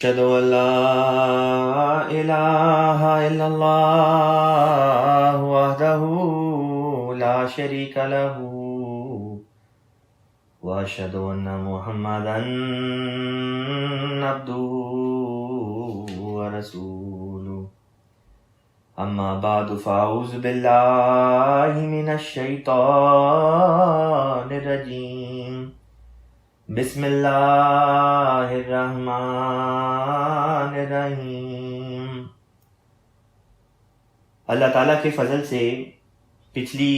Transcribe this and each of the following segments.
أشهد أن لا إله إلا الله وحده لا شريك له وأشهد أن محمدا عبده ورسوله أما بعد فأعوذ بالله من الشيطان الرجيم بسم اللہ الرحمن الرحیم۔ اللہ تعالیٰ کے فضل سے پچھلی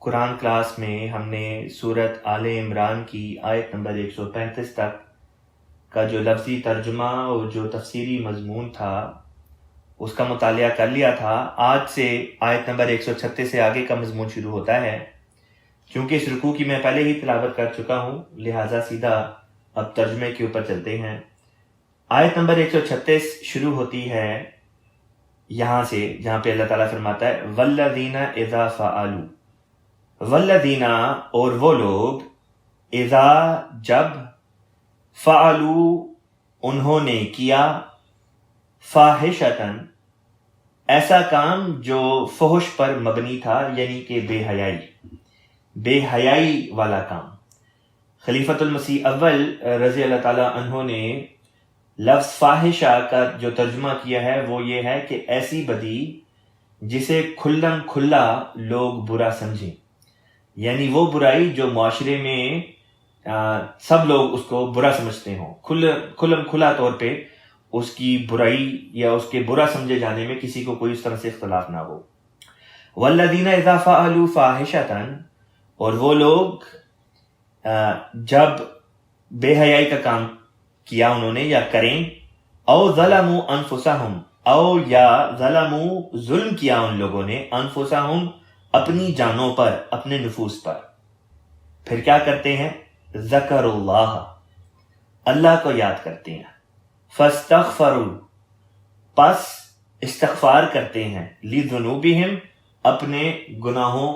قرآن کلاس میں ہم نے سورۃ آل عمران کی آیت نمبر 135 تک کا جو لفظی ترجمہ اور جو تفسیری مضمون تھا اس کا مطالعہ کر لیا تھا۔ آج سے آیت نمبر 136 سے آگے کا مضمون شروع ہوتا ہے۔ کیونکہ اس رکوع کی میں پہلے ہی تلاوت کر چکا ہوں لہٰذا سیدھا اب ترجمے کے اوپر چلتے ہیں۔ آیت نمبر 136 شروع ہوتی ہے یہاں سے جہاں پہ اللہ تعالیٰ فرماتا ہے والذین اذا فعلوا، والذین اور وہ لوگ، اذا جب، فعلوا انہوں نے کیا، فاحشۃ ایسا کام جو فحش پر مبنی تھا، یعنی کہ بے حیائی والا کام۔ خلیفۃ المسیح اول رضی اللہ تعالیٰ عنہ نے لفظ فاحشہ کا جو ترجمہ کیا ہے وہ یہ ہے کہ ایسی بدی جسے کھلم کھلا لوگ برا سمجھیں، یعنی وہ برائی جو معاشرے میں سب لوگ اس کو برا سمجھتے ہوں، کھلم کھلا طور پہ اس کی برائی یا اس کے برا سمجھے جانے میں کسی کو کوئی اس طرح سے اختلاف نہ ہو۔ والذین اذا فعلوا فاحشۃ، اور وہ لوگ جب بے حیائی کا کام کیا انہوں نے یا کریں، او ظلموا انفسہم، او یا ظلموا ظلم کیا ان لوگوں نے، انفسہم اپنی جانوں پر، اپنے نفوس پر، پھر کیا کرتے ہیں؟ ذکر اللہ کو یاد کرتے ہیں، فاستغفروا پس استغفار کرتے ہیں، لذنوبہم اپنے گناہوں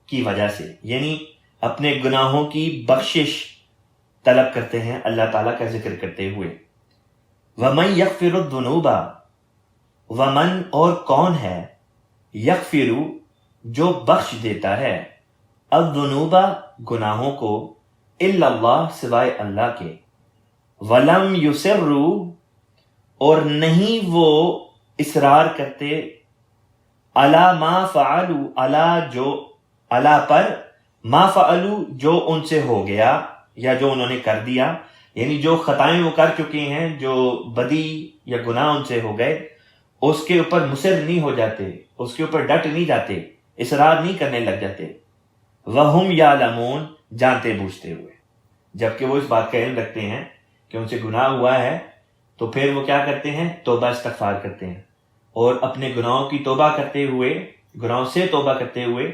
کی وجہ سے، یعنی اپنے گناہوں کی بخشش طلب کرتے ہیں اللہ تعالیٰ کا ذکر کرتے ہوئے۔ وَمَن يَغْفِرُ الذُّنُوبَ، وَمَن اور کون ہے، یغفر جو بخش دیتا ہے، الذُّنُوبَ گناہوں کو، الا اللہ سوائے اللہ کے، وَلَمْ يُصِرُّوا اور نہیں وہ اصرار کرتے، عَلَى مَا فَعَلُوا علی پر، ما فعلوا جو ان سے ہو گیا یا جو انہوں نے کر دیا، یعنی جو خطائیں وہ کر چکے ہیں، جو بدی یا گناہ ان سے ہو گئے، اس کے اوپر مصر نہیں ہو جاتے، اس کے اوپر ڈٹ نہیں جاتے، اصرار نہیں کرنے لگ جاتے، وہم یعلمون جانتے بوجھتے ہوئے۔ جبکہ وہ اس بات کا علم رکھتے ہیں کہ ان سے گناہ ہوا ہے تو پھر وہ کیا کرتے ہیں؟ توبہ استغفار کرتے ہیں، اور اپنے گناہوں کی توبہ کرتے ہوئے، گناہوں سے توبہ کرتے ہوئے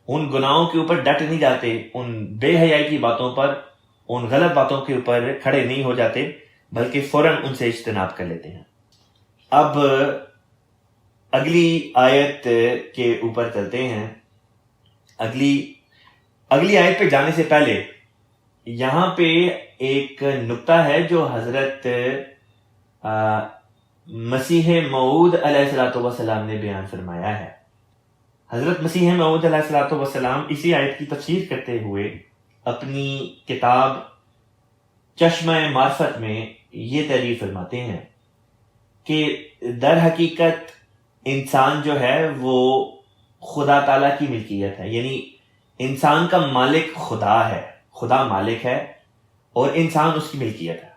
ان گناہوں کے اوپر ڈٹ نہیں جاتے، ان بے حیائی کی باتوں پر، ان غلط باتوں کے اوپر کھڑے نہیں ہو جاتے، بلکہ فوراً ان سے اجتناب کر لیتے ہیں۔ اب اگلی آیت کے اوپر چلتے ہیں۔ اگلی آیت پہ جانے سے پہلے یہاں پہ ایک نکتہ ہے جو حضرت مسیح موعود علیہ السلام نے بیان فرمایا ہے۔ حضرت مسیح موعود علیہ السلام اسی آیت کی تفسیر کرتے ہوئے اپنی کتاب چشمہ معرفت میں یہ تحریر فرماتے ہیں کہ در حقیقت انسان جو ہے وہ خدا تعالیٰ کی ملکیت ہے، یعنی انسان کا مالک خدا ہے، خدا مالک ہے اور انسان اس کی ملکیت ہے،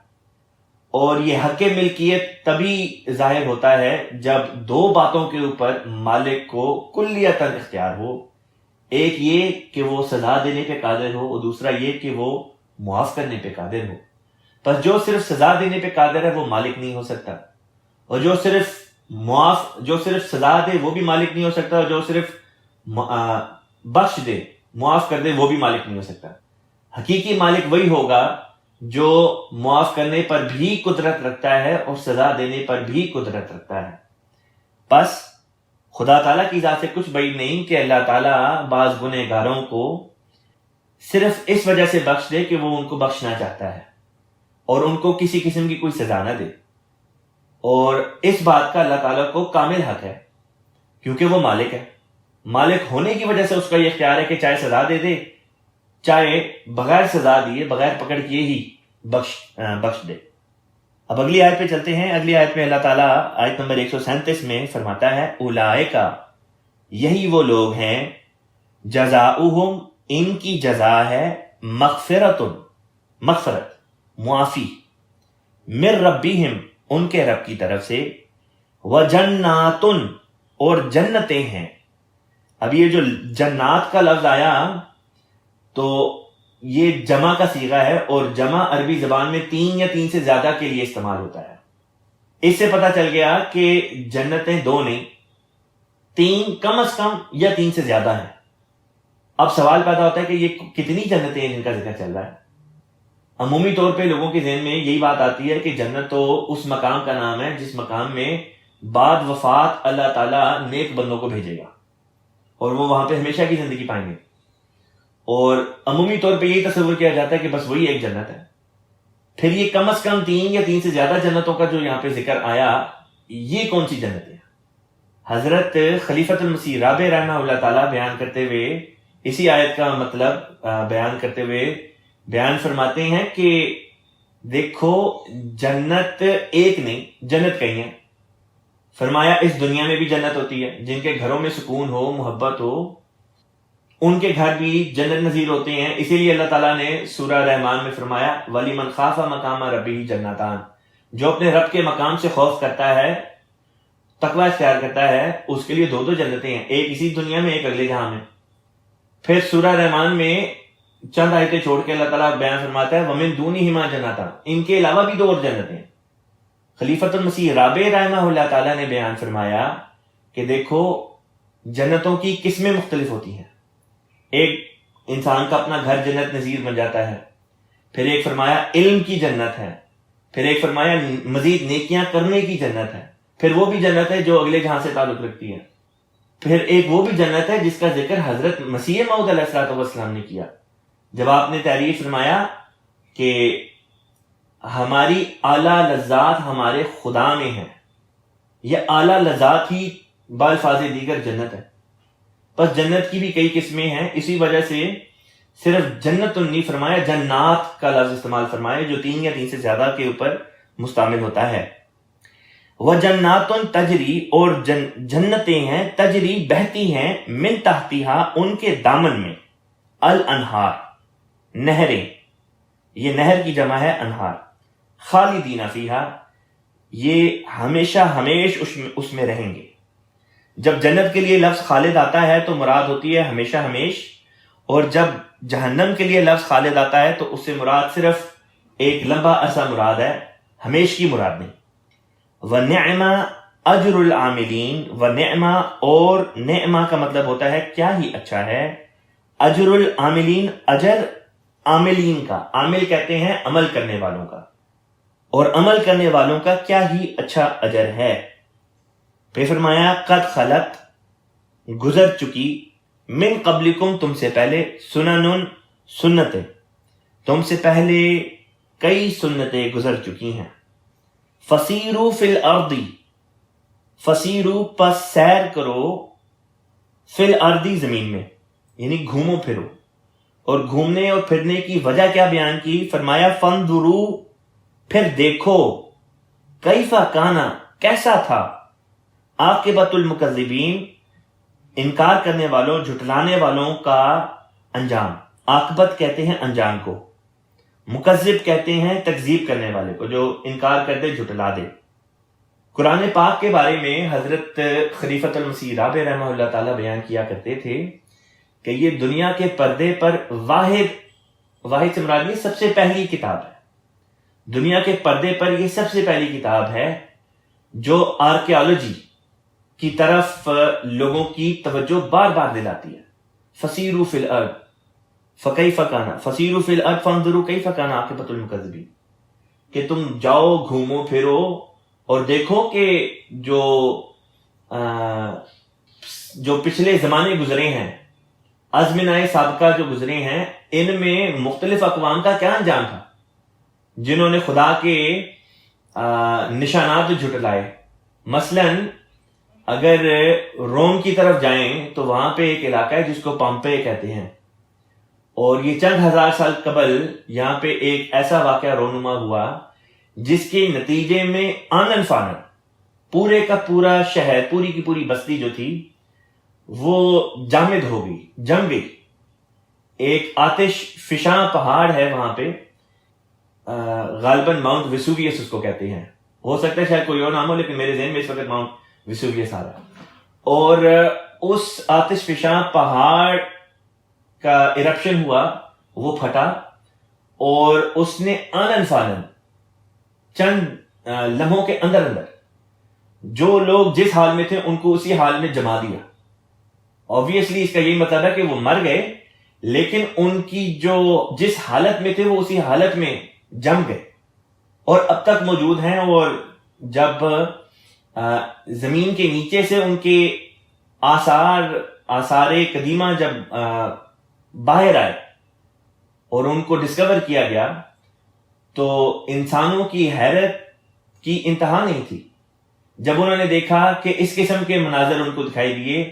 اور یہ حق ملکیت تبھی ظاہر ہوتا ہے جب دو باتوں کے اوپر مالک کو کلیتاً اختیار ہو، ایک یہ کہ وہ سزا دینے پہ قادر ہو، اور دوسرا یہ کہ وہ معاف کرنے پہ قادر ہو۔ پس جو صرف سزا دینے پہ قادر ہے وہ مالک نہیں ہو سکتا، اور جو صرف سزا دے وہ بھی مالک نہیں ہو سکتا، اور جو صرف بخش دے، معاف کر دے، وہ بھی مالک نہیں ہو سکتا۔ حقیقی مالک وہی ہوگا جو معاف کرنے پر بھی قدرت رکھتا ہے اور سزا دینے پر بھی قدرت رکھتا ہے۔ پس خدا تعالیٰ کی ذات سے کچھ بعید نہیں کہ اللہ تعالیٰ بعض گنہگاروں کو صرف اس وجہ سے بخش دے کہ وہ ان کو بخشنا چاہتا ہے اور ان کو کسی قسم کی کوئی سزا نہ دے، اور اس بات کا اللہ تعالیٰ کو کامل حق ہے کیونکہ وہ مالک ہے. مالک ہونے کی وجہ سے اس کا یہ اختیار ہے کہ چاہے سزا دے دے چاہے بغیر سزا دیے بغیر پکڑ کیے ہی بخش دے. اب اگلی آیت پہ چلتے ہیں. اگلی آیت میں اللہ تعالیٰ آیت نمبر 137 میں فرماتا ہے اولئک، یہی وہ لوگ ہیں، جزاؤہم، ان کی جزا ہے، مغفرت، معافی، من ربہم، ان کے رب کی طرف سے، وجنات، اور جنتیں ہیں. اب یہ جو جنات کا لفظ آیا تو یہ جمع کا صیغہ ہے، اور جمع عربی زبان میں 3 یا 3 سے زیادہ کے لیے استعمال ہوتا ہے. اس سے پتہ چل گیا کہ جنتیں 2 نہیں، 3 کم از کم یا 3 سے زیادہ ہیں. اب سوال پیدا ہوتا ہے کہ یہ کتنی جنتیں ہیں جن کا ذکر چل رہا ہے. عمومی طور پہ لوگوں کے ذہن میں یہی بات آتی ہے کہ جنت تو اس مقام کا نام ہے جس مقام میں بعد وفات اللہ تعالیٰ نیک بندوں کو بھیجے گا اور وہ وہاں پہ ہمیشہ کی زندگی پائیں گے. اور عمومی طور پہ یہی تصور کیا جاتا ہے کہ بس وہی ایک جنت ہے. پھر یہ کم از کم 3 یا 3 سے زیادہ جنتوں کا جو یہاں پہ ذکر آیا، یہ کون سی جنت ہے؟ حضرت خلیفۃ المسیح رابع رحمہ اللہ تعالیٰ بیان کرتے ہوئے اسی آیت کا مطلب بیان کرتے ہوئے بیان فرماتے ہیں کہ دیکھو جنت ایک نہیں، جنت کئی ہیں. فرمایا اس دنیا میں بھی جنت ہوتی ہے، جن کے گھروں میں سکون ہو، محبت ہو، ان کے گھر بھی جنت نظیر ہوتے ہیں. اسی لیے اللہ تعالیٰ نے سورہ رحمان میں فرمایا وَلِمَنْ خَافَ مَقَامَ رَبِّهِ جَنَّتَانِ، جو اپنے رب کے مقام سے خوف کرتا ہے، تقوی اختیار کرتا ہے، اس کے لیے 2 جنتیں ہیں، ایک اسی دنیا میں، ایک اگلے جہاں میں. پھر سورہ رحمان میں چند آیتیں چھوڑ کے اللہ تعالیٰ بیان فرماتا ہے وَمِن دُونِهِمَا جَنَّتَانِ، ان کے علاوہ بھی 2 اور جنتیں. خلیفۃ المسیح رابع رحمہ اللہ تعالیٰ نے بیان فرمایا کہ دیکھو جنتوں کی قسمیں مختلف ہوتی ہیں. ایک انسان کا اپنا گھر جنت نظیر بن جاتا ہے، پھر ایک فرمایا علم کی جنت ہے، پھر ایک فرمایا مزید نیکیاں کرنے کی جنت ہے، پھر وہ بھی جنت ہے جو اگلے جہاں سے تعلق رکھتی ہے، پھر ایک وہ بھی جنت ہے جس کا ذکر حضرت مسیح موعود علیہ السلام نے کیا جب آپ نے تعریف فرمایا کہ ہماری اعلیٰ لذات ہمارے خدا میں ہیں. یہ اعلیٰ لذات ہی بالفاظ دیگر جنت ہے. بس جنت کی بھی کئی قسمیں ہیں، اسی وجہ سے صرف جنت نہیں فرمایا، جنات کا لفظ استعمال فرمایا جو 3 یا 3 سے زیادہ کے اوپر مشتمل ہوتا ہے. وَجَنَّاتٌ تَجْرِی، اور جنتیں ہیں تجری بہتی ہیں، من تحتہا ان کے دامن میں، الانہار نہریں، یہ نہر کی جمع ہے انہار، خالدین فیہا یہ ہمیشہ ہمیش اس میں رہیں گے. جب جنت کے لیے لفظ خالد آتا ہے تو مراد ہوتی ہے ہمیشہ ہمیش، اور جب جہنم کے لیے لفظ خالد آتا ہے تو اس سے مراد صرف ایک لمبا عرصہ مراد ہے، ہمیش کی مراد نہیں. وَنِعْمَ اجر العاملین، ونعمہ، اور نعمہ کا مطلب ہوتا ہے کیا ہی اچھا ہے، اجر العاملین، اجر عاملین کا، عامل کہتے ہیں عمل کرنے والوں کا، اور عمل کرنے والوں کا کیا ہی اچھا اجر ہے. پھر فرمایا قد خلت، گزر چکی، من قبلکم، تم سے پہلے، سنن، سنتیں، تم سے پہلے کئی سنتیں گزر چکی ہیں. فسیرو فی الارض، فسیرو پس سیر کرو، فی الارض زمین میں، یعنی گھومو پھرو. اور گھومنے اور پھرنے کی وجہ کیا بیان کی؟ فرمایا فانظرو، پھر دیکھو، کیف کانا، کیسا تھا، عاقبۃ المکذبین، انکار کرنے والوں، جھٹلانے والوں کا انجام. عاقبت کہتے ہیں انجام کو، مکذب کہتے ہیں تکذیب کرنے والے کو، جو انکار کر دے، جھٹلا دے. قرآن پاک کے بارے میں حضرت خلیفۃ المسیح رابع رحمہ اللہ تعالیٰ بیان کیا کرتے تھے کہ یہ دنیا کے پردے پر واحد سے مراد یہ سب سے پہلی کتاب ہے. دنیا کے پردے پر یہ سب سے پہلی کتاب ہے جو آرکیالوجی کی طرف لوگوں کی توجہ بار بار دلاتی ہے. فسیرو فی الارض فکیف کان، فسیرو فی الارض فانظروا کیف کان عاقبۃ المکذبین، کہ تم جاؤ، گھومو پھرو اور دیکھو کہ جو پچھلے زمانے گزرے ہیں، ازمنۂ سابقہ جو گزرے ہیں، ان میں مختلف اقوام کا کیا انجام تھا جنہوں نے خدا کے نشانات جھٹلائے. مثلاً اگر روم کی طرف جائیں تو وہاں پہ ایک علاقہ ہے جس کو پامپے کہتے ہیں, اور یہ چند ہزار سال قبل یہاں پہ ایک ایسا واقعہ رونما ہوا جس کے نتیجے میں آنن فانن پورے کا پورا شہر, پوری کی پوری بستی جو تھی وہ جامد ہو گئی, جم گئی. ایک آتش فشاں پہاڑ ہے وہاں پہ, غالباً ماؤنٹ ویسوویس اس کو کہتے ہیں, ہو سکتا ہے شاید کوئی اور نام ہو لیکن میرے ذہن میں اس وقت ماؤنٹ ویسوویس آ رہا ہے. اور اس آتش فشاں پہاڑ کا ایرپشن ہوا, وہ پھٹا, اور اس نے آنن فانن چند لمحوں کے اندر جو لوگ جس حال میں تھے ان کو اسی حال میں جما دیا. آبویسلی اس کا یہی مطلب ہے کہ وہ مر گئے, لیکن ان کی جو جس حالت میں تھے وہ اسی حالت میں جم گئے اور اب تک موجود ہیں. اور جب زمین کے نیچے سے ان کے آثار قدیمہ جب باہر آئے اور ان کو ڈسکور کیا گیا تو انسانوں کی حیرت کی انتہا نہیں تھی جب انہوں نے دیکھا کہ اس قسم کے مناظر ان کو دکھائی دیے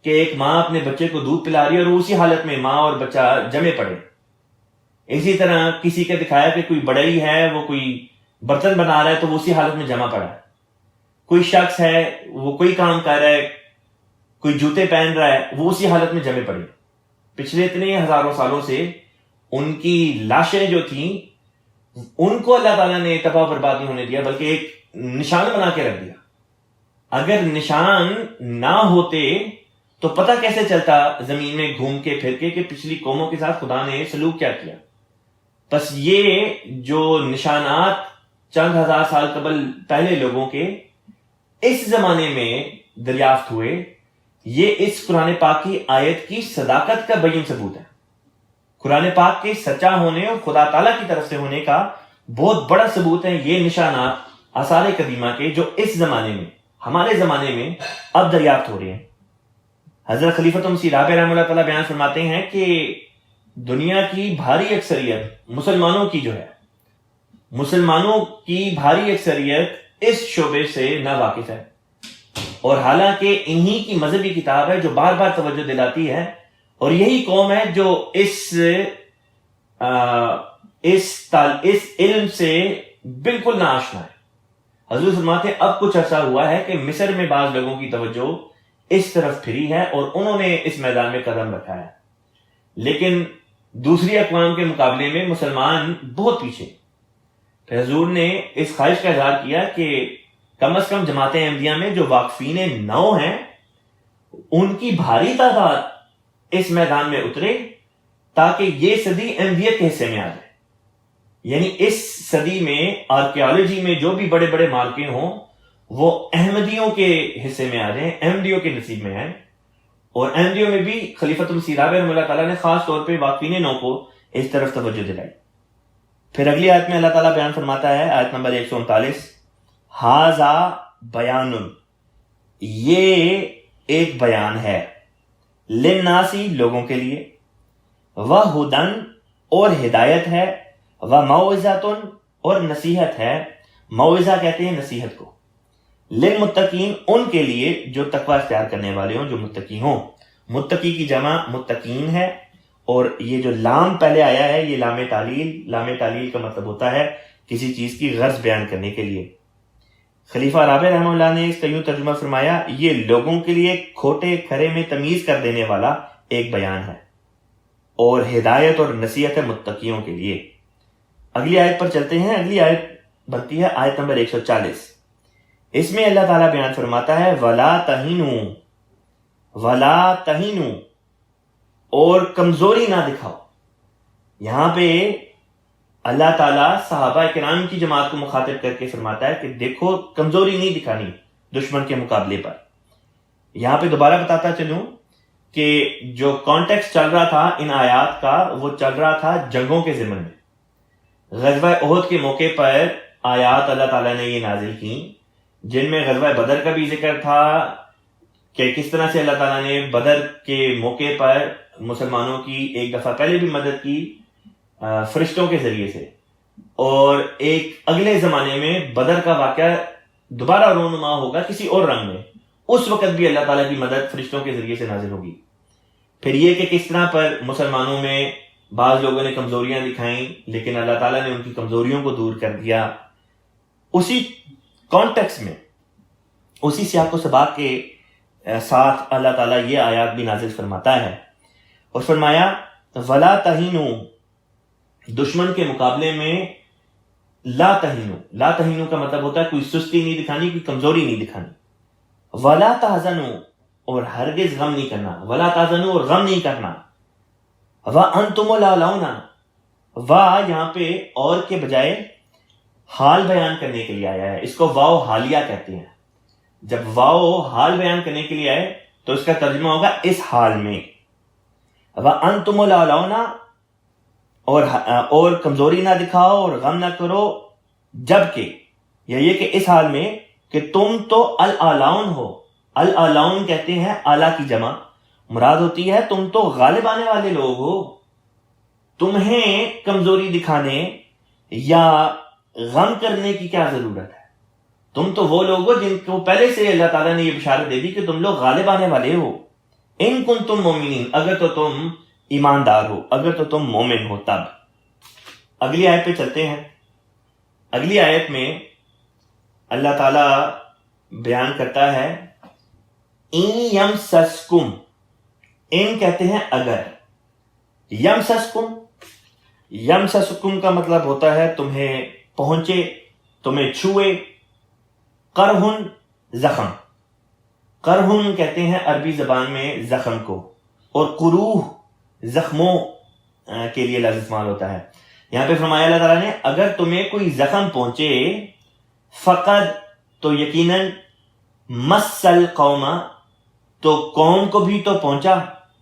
کہ ایک ماں اپنے بچے کو دودھ پلا رہی ہے اور اسی حالت میں ماں اور بچہ جمے پڑے. اسی طرح کسی کا دکھایا کہ کوئی بڑئی ہے, وہ کوئی برتن بنا رہا ہے تو وہ اسی حالت میں جمع پڑا ہے. کوئی شخص ہے وہ کوئی کام کر رہا ہے, کوئی جوتے پہن رہا ہے, وہ اسی حالت میں جمے پڑے. پچھلے اتنے ہزاروں سالوں سے ان کی لاشیں جو تھیں ان کو اللہ تعالیٰ نے تباہ برباد نہیں ہونے دیا بلکہ ایک نشان بنا کے رکھ دیا. اگر نشان نہ ہوتے تو پتہ کیسے چلتا زمین میں گھوم کے پھر کے کہ پچھلی قوموں کے ساتھ خدا نے سلوک کیا کیا. بس یہ جو نشانات چند ہزار سال قبل پہلے لوگوں کے اس زمانے میں دریافت ہوئے, یہ اس قرآن پاک کی آیت کی صداقت کا بین ثبوت ہے. قرآن پاک کے سچا ہونے اور خدا تعالیٰ کی طرف سے ہونے کا بہت بڑا ثبوت ہے یہ نشانات آثار قدیمہ کے جو اس زمانے میں, ہمارے زمانے میں اب دریافت ہو رہے ہیں. حضرت خلیفۃ مسیح رابع رحمہ اللہ تعالیٰ بیان فرماتے ہیں کہ دنیا کی بھاری اکثریت مسلمانوں کی جو ہے, مسلمانوں کی بھاری اکثریت اس شعبے سے نا واقف ہے, اور حالانکہ انہی کی مذہبی کتاب ہے جو بار بار توجہ دلاتی ہے, اور یہی قوم ہے جو اس علم سے بالکل ناآشنا ہے. حضور فرماتے ہیں اب کچھ عرصہ ہوا ہے کہ مصر میں بعض لوگوں کی توجہ اس طرف پھری ہے اور انہوں نے اس میدان میں قدم رکھا ہے, لیکن دوسری اقوام کے مقابلے میں مسلمان بہت پیچھے. پھر حضور نے اس خواہش کا اظہار کیا کہ کم از کم جماعت احمدیہ میں جو واقفین نو ہیں ان کی بھاری تعداد اس میدان میں اترے تاکہ یہ صدی احمدیت کے حصے میں آ جائے. یعنی اس صدی میں آرکیالوجی میں جو بھی بڑے بڑے مارکین ہوں وہ احمدیوں کے حصے میں آ جائیں, احمدیوں کے نصیب میں آئیں. اور احمدیوں میں بھی خلیفۃ مسیح رابع رحمہ اللہ تعالیٰ نے خاص طور پہ واقفین نو کو اس طرف توجہ دلائی. پھر اگلی آیت میں اللہ تعالیٰ بیان فرماتا ہے, آیت نمبر 139, ھذا بیان, یہ ایک بیان ہے, للناسی لوگوں کے لیے, وہدن اور ہدایت ہے, وموعظۃ اور نصیحت ہے. موعظہ کہتے ہیں نصیحت کو, للمتقین ان کے لیے جو تقوی اختیار کرنے والے ہوں, جو متقی ہوں. متقی کی جمع متقین ہے, اور یہ جو لام پہلے آیا ہے یہ لام تعلیل. لام تعلیل کا مطلب ہوتا ہے کسی چیز کی غرض بیان کرنے کے لیے. خلیفہ رابع رحمہ اللہ نے اس کا یوں ترجمہ فرمایا, یہ لوگوں کے لیے کھوٹے کھرے میں تمیز کر دینے والا ایک بیان ہے, اور ہدایت اور نصیحت ہے متقیوں کے لیے. اگلی آیت پر چلتے ہیں. اگلی آیت بنتی ہے آیت نمبر 140. اس میں اللہ تعالیٰ بیان فرماتا ہے, وَلَا تَهِنُوا, وَلَا تَهِنُوا, اور کمزوری نہ دکھاؤ. یہاں پہ اللہ تعالیٰ صحابہ کرام کی جماعت کو مخاطب کر کے فرماتا ہے کہ دیکھو کمزوری نہیں دکھانی دشمن کے مقابلے پر. یہاں پہ دوبارہ بتاتا چلوں کہ جو کانٹیکسٹ چل رہا تھا ان آیات کا وہ چل رہا تھا جنگوں کے ضمن میں. غزوہ احد کے موقع پر آیات اللہ تعالیٰ نے یہ نازل کی جن میں غزوہ بدر کا بھی ذکر تھا کہ کس طرح سے اللہ تعالیٰ نے بدر کے موقع پر مسلمانوں کی ایک دفعہ پہلے بھی مدد کی فرشتوں کے ذریعے سے, اور ایک اگلے زمانے میں بدر کا واقعہ دوبارہ رونما ہوگا کسی اور رنگ میں، اس وقت بھی اللہ تعالیٰ کی مدد فرشتوں کے ذریعے سے نازل ہوگی۔ پھر یہ کہ کس طرح پر مسلمانوں میں بعض لوگوں نے کمزوریاں دکھائیں لیکن اللہ تعالیٰ نے ان کی کمزوریوں کو دور کر دیا، اسی کانٹیکس میں، اسی سیاق و سباق کے ساتھ اللہ تعالیٰ یہ آیات بھی نازل فرماتا ہے اور فرمایا وَلَا تَهِنُوا، دشمن کے مقابلے میں لا تہینو، لا تہینو کا مطلب ہوتا ہے کوئی سستی نہیں دکھانی، کوئی کمزوری نہیں دکھانی، وَلَا تَحْزَنُوا، اور ہرگز غم نہیں کرنا، وَلَا تَحْزَنُوا، اور غم نہیں کرنا، وَأَنْتُمُ الْأَعْلَوْنَ، یہاں پہ اور کے بجائے حال بیان کرنے کے لیے آیا ہے، اس کو واو حالیہ کہتے ہیں۔ جب واو حال بیان کرنے کے لیے آئے تو اس کا ترجمہ ہوگا اس حال میں، وَأَنْتُمُ الْأَعْلَوْنَ، اور کمزوری نہ دکھاؤ اور غم نہ کرو، جبکہ یہ کہ اس حال میں کہ تم تو الاعلون ہو۔ الاعلون کہتے ہیں اعلیٰ کی جمع، مراد ہوتی ہے تم تو غالب آنے والے لوگ ہو، تمہیں کمزوری دکھانے یا غم کرنے کی کیا ضرورت ہے؟ تم تو وہ لوگ ہو جن کو پہلے سے اللہ تعالیٰ نے یہ بشارت دے دی کہ تم لوگ غالب آنے والے ہو۔ ان کنتم مومنین، اگر تو تم ایماندار ہو، اگر تو تم مومن ہو تب۔ اگلی آیت پہ چلتے ہیں۔ اگلی آیت میں اللہ تعالیٰ بیان کرتا ہے این یمسسکم، ان کہتے ہیں اگر، یمسسکم، یمسسکم کا مطلب ہوتا ہے تمہیں پہنچے، تمہیں چھوئے، قرحن زخم، قرحن کہتے ہیں عربی زبان میں زخم کو، اور قروح زخموں کے لیے لفظ استعمال ہوتا ہے۔ یہاں پہ فرمایا اللہ تعالیٰ نے اگر تمہیں کوئی زخم پہنچے، فقد، تو یقیناً، مسل قوم، تو قوم کو بھی تو پہنچا،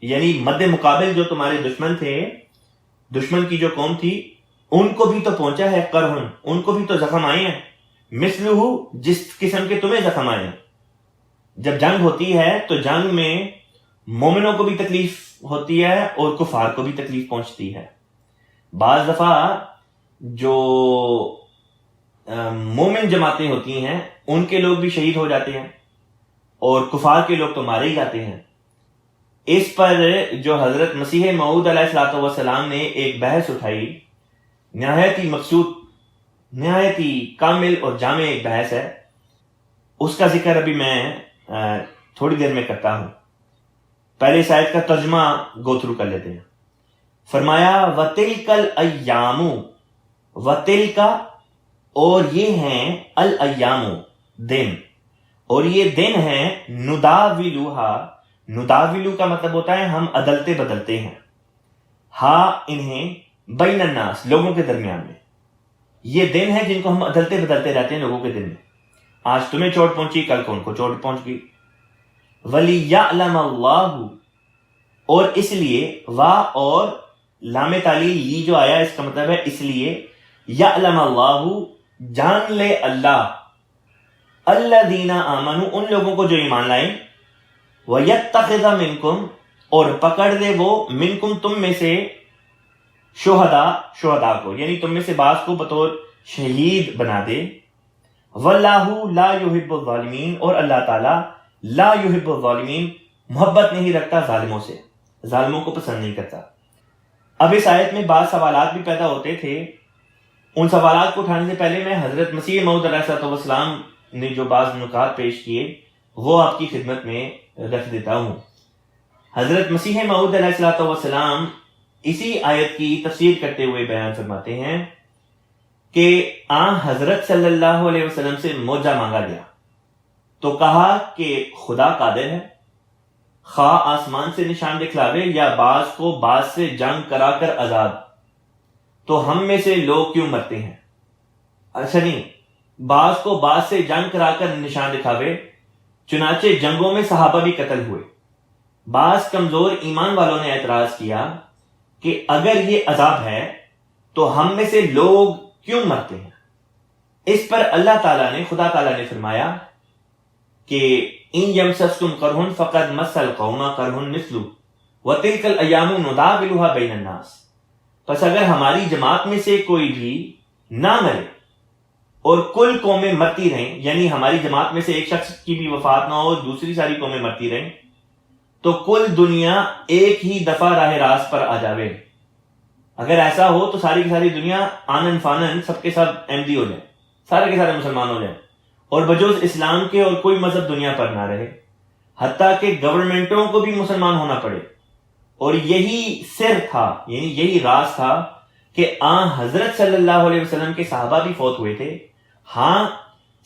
یعنی مد مقابل جو تمہارے دشمن تھے، دشمن کی جو قوم تھی ان کو بھی تو پہنچا ہے قرحن، ان کو بھی تو زخم آئے ہیں، مثلہ، جس قسم کے تمہیں زخم آئے ہیں۔ جب جنگ ہوتی ہے تو جنگ میں مومنوں کو بھی تکلیف ہوتی ہے اور کفار کو بھی تکلیف پہنچتی ہے۔ بعض دفعہ جو مومن جماعتیں ہوتی ہیں ان کے لوگ بھی شہید ہو جاتے ہیں اور کفار کے لوگ تو مارے ہی جاتے ہیں۔ اس پر جو حضرت مسیح موعود علیہ السلام نے ایک بحث اٹھائی، نہایت ہی مقصود، نہایت ہی کامل اور جامع ایک بحث ہے، اس کا ذکر ابھی میں تھوڑی دیر میں کرتا ہوں۔ پہلے اس آیت کا ترجمہ گو تھرو کر لیتے ہیں۔ فرمایا وَتِلْكَ الْأَيَّامُ، وَتِلْكَ، اور یہ ہیں، الایام، دن، اور یہ دن ہیں، نداولوہا، نداولو کا مطلب ہوتا ہے ہم عدلتے بدلتے ہیں، ہاں انہیں، بین الناس، لوگوں کے درمیان میں، یہ دن ہے جن کو ہم عدلتے بدلتے رہتے ہیں لوگوں کے دن میں، آج تمہیں چوٹ پہنچی کل کون کو چوٹ پہنچ گئی۔ وَلِيَعْلَمَ اللَّهُ، اور اس لیے، وا اور لام تعلیل لی جو آیا اس کا مطلب ہے اس لیے، یعلم اللہ، جان لے اللہ، الذین آمنوا، ان لوگوں کو جو ایمان لائیں، وَيَتَّخِذَ مِنْكُمْ، اور پکڑ دے وہ، منکم، تم میں سے، شہداء کو، یعنی تم میں سے بعض کو بطور شہید بنا دے، واللہ لا یحب الظالمین، اور اللہ تعالیٰ لا یحب الظالمین، محبت نہیں رکھتا ظالموں سے، ظالموں کو پسند نہیں کرتا۔ اب اس آیت میں بعض سوالات بھی پیدا ہوتے تھے، ان سوالات کو اٹھانے سے پہلے میں حضرت مسیح موعود علیہ السلام نے جو بعض نکات پیش کیے وہ آپ کی خدمت میں رکھ دیتا ہوں۔ حضرت مسیح موعود علیہ السلام اسی آیت کی تفسیر کرتے ہوئے بیان فرماتے ہیں کہ حضرت صلی اللہ علیہ وسلم سے معجزہ مانگا گیا تو کہا کہ خدا قادر ہے، خواہ آسمان سے نشان دکھلاوے یا بعض کو بعض سے جنگ کرا کر عذاب، تو ہم میں سے لوگ کیوں مرتے ہیں؟ اچھا نہیں، بعض کو بعض سے جنگ کرا کر نشان دکھاوے، چنانچہ جنگوں میں صحابہ بھی قتل ہوئے۔ بعض کمزور ایمان والوں نے اعتراض کیا کہ اگر یہ عذاب ہے تو ہم میں سے لوگ کیوں مرتے ہیں؟ اس پر اللہ تعالیٰ نے، خدا تعالیٰ نے فرمایا کہ ان یمسسکم قرح فقد مس القوم قرح مثلہ وتلک الایام نداولها بین الناس، پس اگر ہماری جماعت میں سے کوئی بھی نہ مرے اور کل قومیں مرتی رہیں، یعنی ہماری جماعت میں سے ایک شخص کی بھی وفات نہ ہو، دوسری ساری قومیں مرتی رہیں، تو کل دنیا ایک ہی دفعہ راہ راست پر آ جاوے۔ اگر ایسا ہو تو ساری کی ساری دنیا آنن فانن سب کے سب احمدی ہو جائیں، سارے کے سارے مسلمان ہو جائیں، اور بجوز اسلام کے اور کوئی مذہب دنیا پر نہ رہے، حتیٰ کہ گورنمنٹوں کو بھی مسلمان ہونا پڑے۔ اور یہی سر تھا، یعنی یہی راز تھا کہ حضرت صلی اللہ علیہ وسلم کے صحابہ بھی فوت ہوئے تھے۔ ہاں،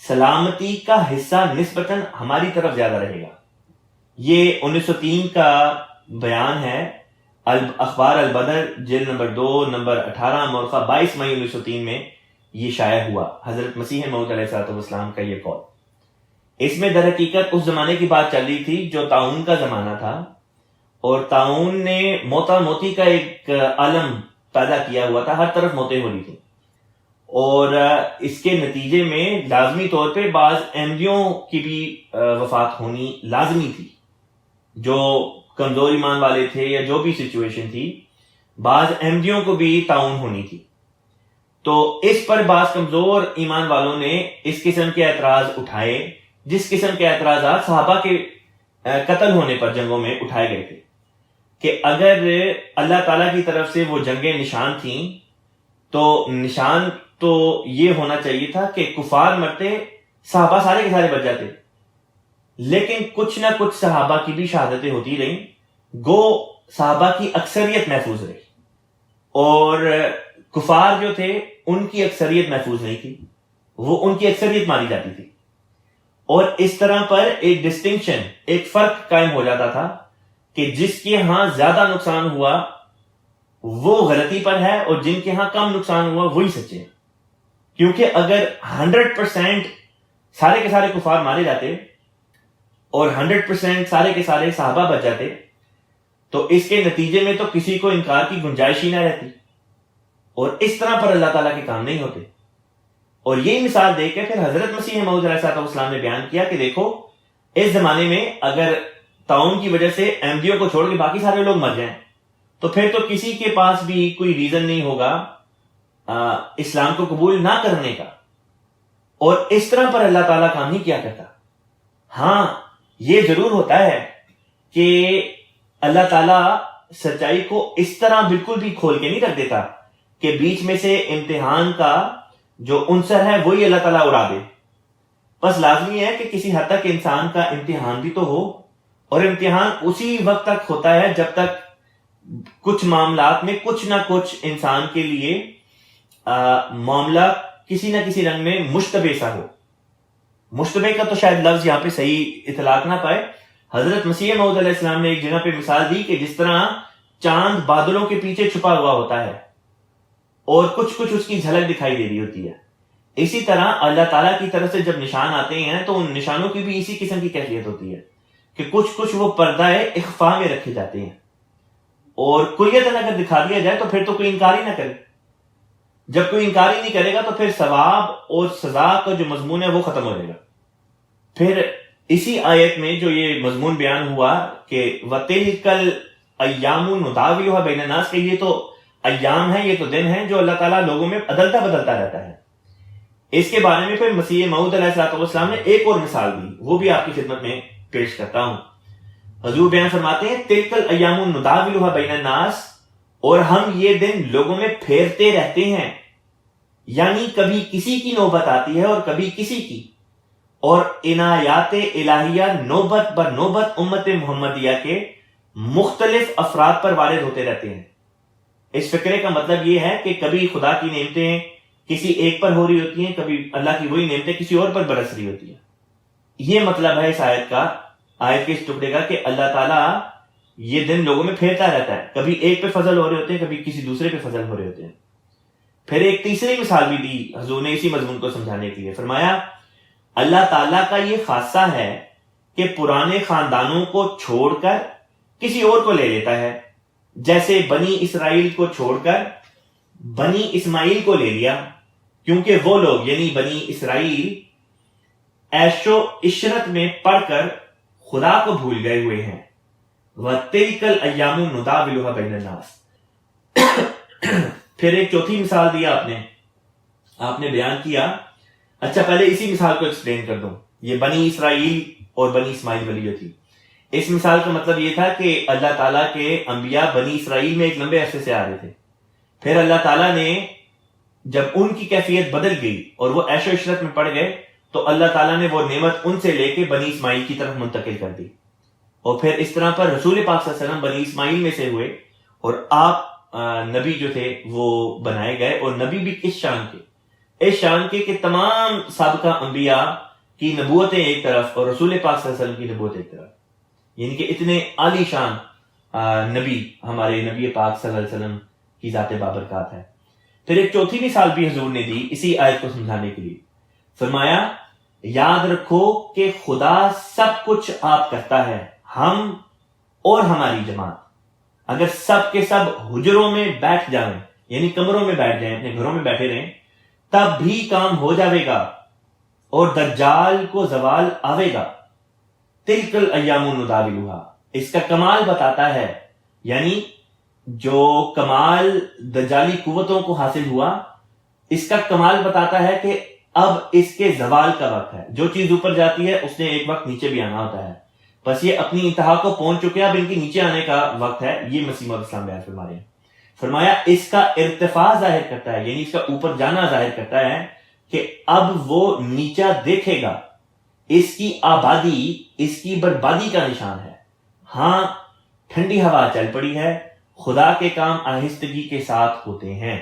سلامتی کا حصہ نسبتاً ہماری طرف زیادہ رہے گا۔ یہ 1903 کا بیان ہے، اخبار البدر جلد نمبر 2 نمبر 18 مورخہ 22 مئی 1903 میں یہ شائع ہوا، حضرت مسیح موعود علیہ السلام کا یہ قول۔ اس میں در حقیقت اس زمانے کی بات چل رہی تھی جو طاعون کا زمانہ تھا، اور طاعون نے موتا موتی کا ایک عالم پیدا کیا ہوا تھا، ہر طرف موتیں ہو رہی تھیں، اور اس کے نتیجے میں لازمی طور پہ بعض احمدیوں کی بھی وفات ہونی لازمی تھی، جو کمزور ایمان والے تھے یا جو بھی سچویشن تھی، بعض احمدیوں کو بھی طاعون ہونی تھی۔ تو اس پر بعض کمزور ایمان والوں نے اس قسم کے اعتراض اٹھائے، جس قسم کے اعتراضات صحابہ کے قتل ہونے پر جنگوں میں اٹھائے گئے تھے، کہ اگر اللہ تعالیٰ کی طرف سے وہ جنگیں نشان تھیں تو نشان تو یہ ہونا چاہیے تھا کہ کفار مرتے، صحابہ سارے کے سارے بچ جاتے، لیکن کچھ نہ کچھ صحابہ کی بھی شہادتیں ہوتی رہیں، گو صحابہ کی اکثریت محفوظ رہی، اور کفار جو تھے ان کی اکثریت محفوظ نہیں تھی، وہ ان کی اکثریت ماری جاتی تھی، اور اس طرح پر ایک ڈسٹنکشن، ایک فرق قائم ہو جاتا تھا کہ جس کے ہاں زیادہ نقصان ہوا وہ غلطی پر ہے، اور جن کے ہاں کم نقصان ہوا وہی سچے ہیں۔ کیونکہ اگر 100% سارے کے سارے کفار مارے جاتے اور 100% سارے کے سارے صحابہ بچ جاتے، تو اس کے نتیجے میں تو کسی کو انکار کی گنجائش ہی نہ رہتی، اور اس طرح پر اللہ تعالیٰ کے کام نہیں ہوتے۔ اور یہی مثال دے کے پھر حضرت مسیح موعود علیہ السلام نے بیان کیا کہ دیکھو، اس زمانے میں اگر طاعون کی وجہ سے احمدیوں کو چھوڑ کے باقی سارے لوگ مر جائیں تو پھر تو کسی کے پاس بھی کوئی ریزن نہیں ہوگا اسلام کو قبول نہ کرنے کا، اور اس طرح پر اللہ تعالیٰ کام نہیں کیا کرتا۔ ہاں، یہ ضرور ہوتا ہے کہ اللہ تعالیٰ سچائی کو اس طرح بالکل بھی کھول کے نہیں رکھ دیتا کہ بیچ میں سے امتحان کا جو عنصر ہے وہی اللہ تعالیٰ اڑا دے۔ بس لازمی ہے کہ کسی حد تک انسان کا امتحان بھی تو ہو، اور امتحان اسی وقت تک ہوتا ہے جب تک کچھ معاملات میں کچھ نہ کچھ انسان کے لیے معاملہ کسی نہ کسی رنگ میں مشتبہ سا ہو۔ مشتبہ کا تو شاید لفظ یہاں پہ صحیح اطلاق نہ پائے۔ حضرت مسیح موعود علیہ السلام نے ایک جگہ پہ مثال دی کہ جس طرح چاند بادلوں کے پیچھے چھپا ہوا ہوتا ہے اور کچھ اس کی جھلک دکھائی دے رہی ہوتی ہے، اسی طرح اللہ تعالیٰ کی طرف سے جب نشان آتے ہیں تو ان نشانوں کی بھی اسی قسم کی کیفیت ہوتی ہے کہ کچھ وہ پردہ اخفاء میں رکھے جاتے ہیں، اور کلیتاً اگر دکھا دیا جائے تو پھر تو کوئی انکار ہی نہ کرے۔ جب کوئی انکار ہی نہیں کرے گا تو پھر ثواب اور سزا کا جو مضمون ہے وہ ختم ہو جائے گا۔ پھر اسی آیت میں جو یہ مضمون بیان ہوا کہ وَتِلْكَ الْأَيَّامُ نُدَاوِلُهَا بَيْنَ النَّاسِ، کہ یہ تو ایام ہیں، یہ تو دن ہیں جو اللہ تعالیٰ لوگوں میں بدلتا رہتا ہے۔ اس کے بارے میں پھر مسیح موعود علیہ السلام نے ایک اور مثال دی، وہ بھی آپ کی خدمت میں پیش کرتا ہوں۔ حضور بیان فرماتے ہیں تِلْكَ الْأَيَّامُ نُدَاوِلُهَا بَيْنَ النَّاسِ، اور ہم یہ دن لوگوں میں پھیرتے رہتے ہیں، یعنی کبھی کسی کی نوبت آتی ہے اور کبھی کسی کی، اور عنایات الہیہ نوبت بر نوبت امت محمدیہ کے مختلف افراد پر وارد ہوتے رہتے ہیں۔ اس فقرے کا مطلب یہ ہے کہ کبھی خدا کی نعمتیں کسی ایک پر ہو رہی ہوتی ہیں، کبھی اللہ کی وہی نعمتیں کسی اور پر برس رہی ہوتی ہیں۔ یہ مطلب ہے اس آیت کے اس ٹکڑے کا کہ اللہ تعالیٰ یہ دن لوگوں میں پھیرتا رہتا ہے، کبھی ایک پہ فضل ہو رہے ہوتے ہیں، کبھی کسی دوسرے پہ فضل ہو رہے ہوتے ہیں۔ پھر ایک تیسری مثال بھی دی حضور نے اسی مضمون کو سمجھانے کے لیے، فرمایا اللہ تعالیٰ کا یہ خاصہ ہے کہ پرانے خاندانوں کو چھوڑ کر کسی اور کو لے لیتا ہے، جیسے بنی اسرائیل کو چھوڑ کر بنی اسماعیل کو لے لیا، کیونکہ وہ لوگ یعنی بنی اسرائیل عیش و عشرت میں پڑھ کر خدا کو بھول گئے ہوئے ہیں۔ وَتِلْكَ الْأَيَّامُ نُدَاوِلُهَا بَيْنَ النَّاسِ۔ پھر ایک چوتھی مثال دیا آپ نے آپ نے بیان کیا. اچھا پہلے اسی مثال کو ایکسپلین کر دوں. یہ بنی اسرائیل اور بنی اسماعیل والی جو تھی، اس مثال کا مطلب یہ تھا کہ اللہ تعالیٰ کے انبیاء بنی اسرائیل میں ایک لمبے عرصے سے آ رہے تھے. پھر اللہ تعالیٰ نے جب ان کی کیفیت بدل گئی اور وہ عیش و عشرت میں پڑ گئے تو اللہ تعالیٰ نے وہ نعمت ان سے لے کے بنی اسماعیل کی طرف منتقل کر دی. اور پھر اس طرح پر رسول پاک صلی اللہ علیہ وسلم بنی اسماعیل میں سے ہوئے اور آپ نبی جو تھے وہ بنائے گئے. اور نبی بھی کس شان کے؟ اس شان کے کہ تمام سابقہ انبیاء کی نبوتیں ایک طرف اور رسول پاک صلی اللہ علیہ وسلم کی نبوت ایک طرف، یعنی کہ اتنے عالی شان نبی ہمارے نبی پاک صلی اللہ علیہ وسلم کی ذات بابرکات ہے. پھر ایک چوتھی مثال بھی حضور نے دی اسی آیت کو سمجھانے کے لیے. فرمایا یاد رکھو کہ خدا سب کچھ آپ کرتا ہے، ہم اور ہماری جماعت اگر سب کے سب حجروں میں بیٹھ جائیں، یعنی کمروں میں بیٹھ جائیں، اپنے گھروں میں بیٹھے رہیں، تب بھی کام ہو جاوے گا اور دجال کو زوال آوے گا. تلک الایام نداولھا، اس کا کمال بتاتا ہے، یعنی جو کمال دجالی قوتوں کو حاصل ہوا اس کا کمال بتاتا ہے کہ اب اس کے زوال کا وقت ہے. جو چیز اوپر جاتی ہے اس نے ایک وقت نیچے بھی آنا ہوتا ہے، بس یہ اپنی انتہا کو پہنچ چکے ہیں، اب ان کی نیچے آنے کا وقت ہے. یہ مسیح موعود اسلام بیان فرما رہے ہیں. فرمایا اس کا ارتفاع ظاہر کرتا ہے، یعنی اس کا اوپر جانا ظاہر کرتا ہے کہ اب وہ نیچا دیکھے گا. اس کی آبادی اس کی بربادی کا نشان ہے. ہاں ٹھنڈی ہوا چل پڑی ہے، خدا کے کام آہستگی کے ساتھ ہوتے ہیں.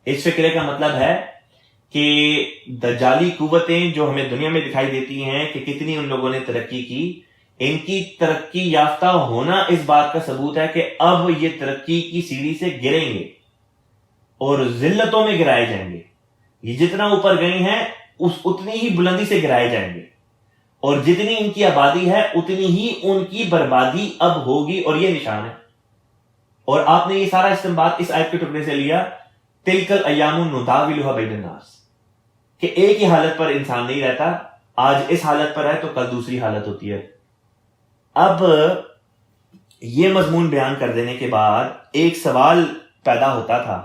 اس فکرے کا مطلب ہے کہ دجالی قوتیں جو ہمیں دنیا میں دکھائی دیتی ہیں کہ کتنی ان لوگوں نے ترقی کی، ان کی ترقی یافتہ ہونا اس بات کا ثبوت ہے کہ اب یہ ترقی کی سیڑھی سے گریں گے اور ذلتوں میں گرائے جائیں گے. یہ جتنا اوپر گئے ہیں اتنی ہی بلندی سے گرائے جائیں گے، اور جتنی ان کی آبادی ہے اتنی ہی ان کی بربادی اب ہوگی. اور یہ نشان ہے. اور آپ نے یہ سارا استنباط اس آیت کے ٹکڑے سے لیا، تلک الایام نداولھا بین الناس، کہ ایک ہی حالت پر انسان نہیں رہتا. آج اس حالت پر ہے تو کل دوسری حالت ہوتی ہے. اب یہ مضمون بیان کر دینے کے بعد ایک سوال پیدا ہوتا تھا،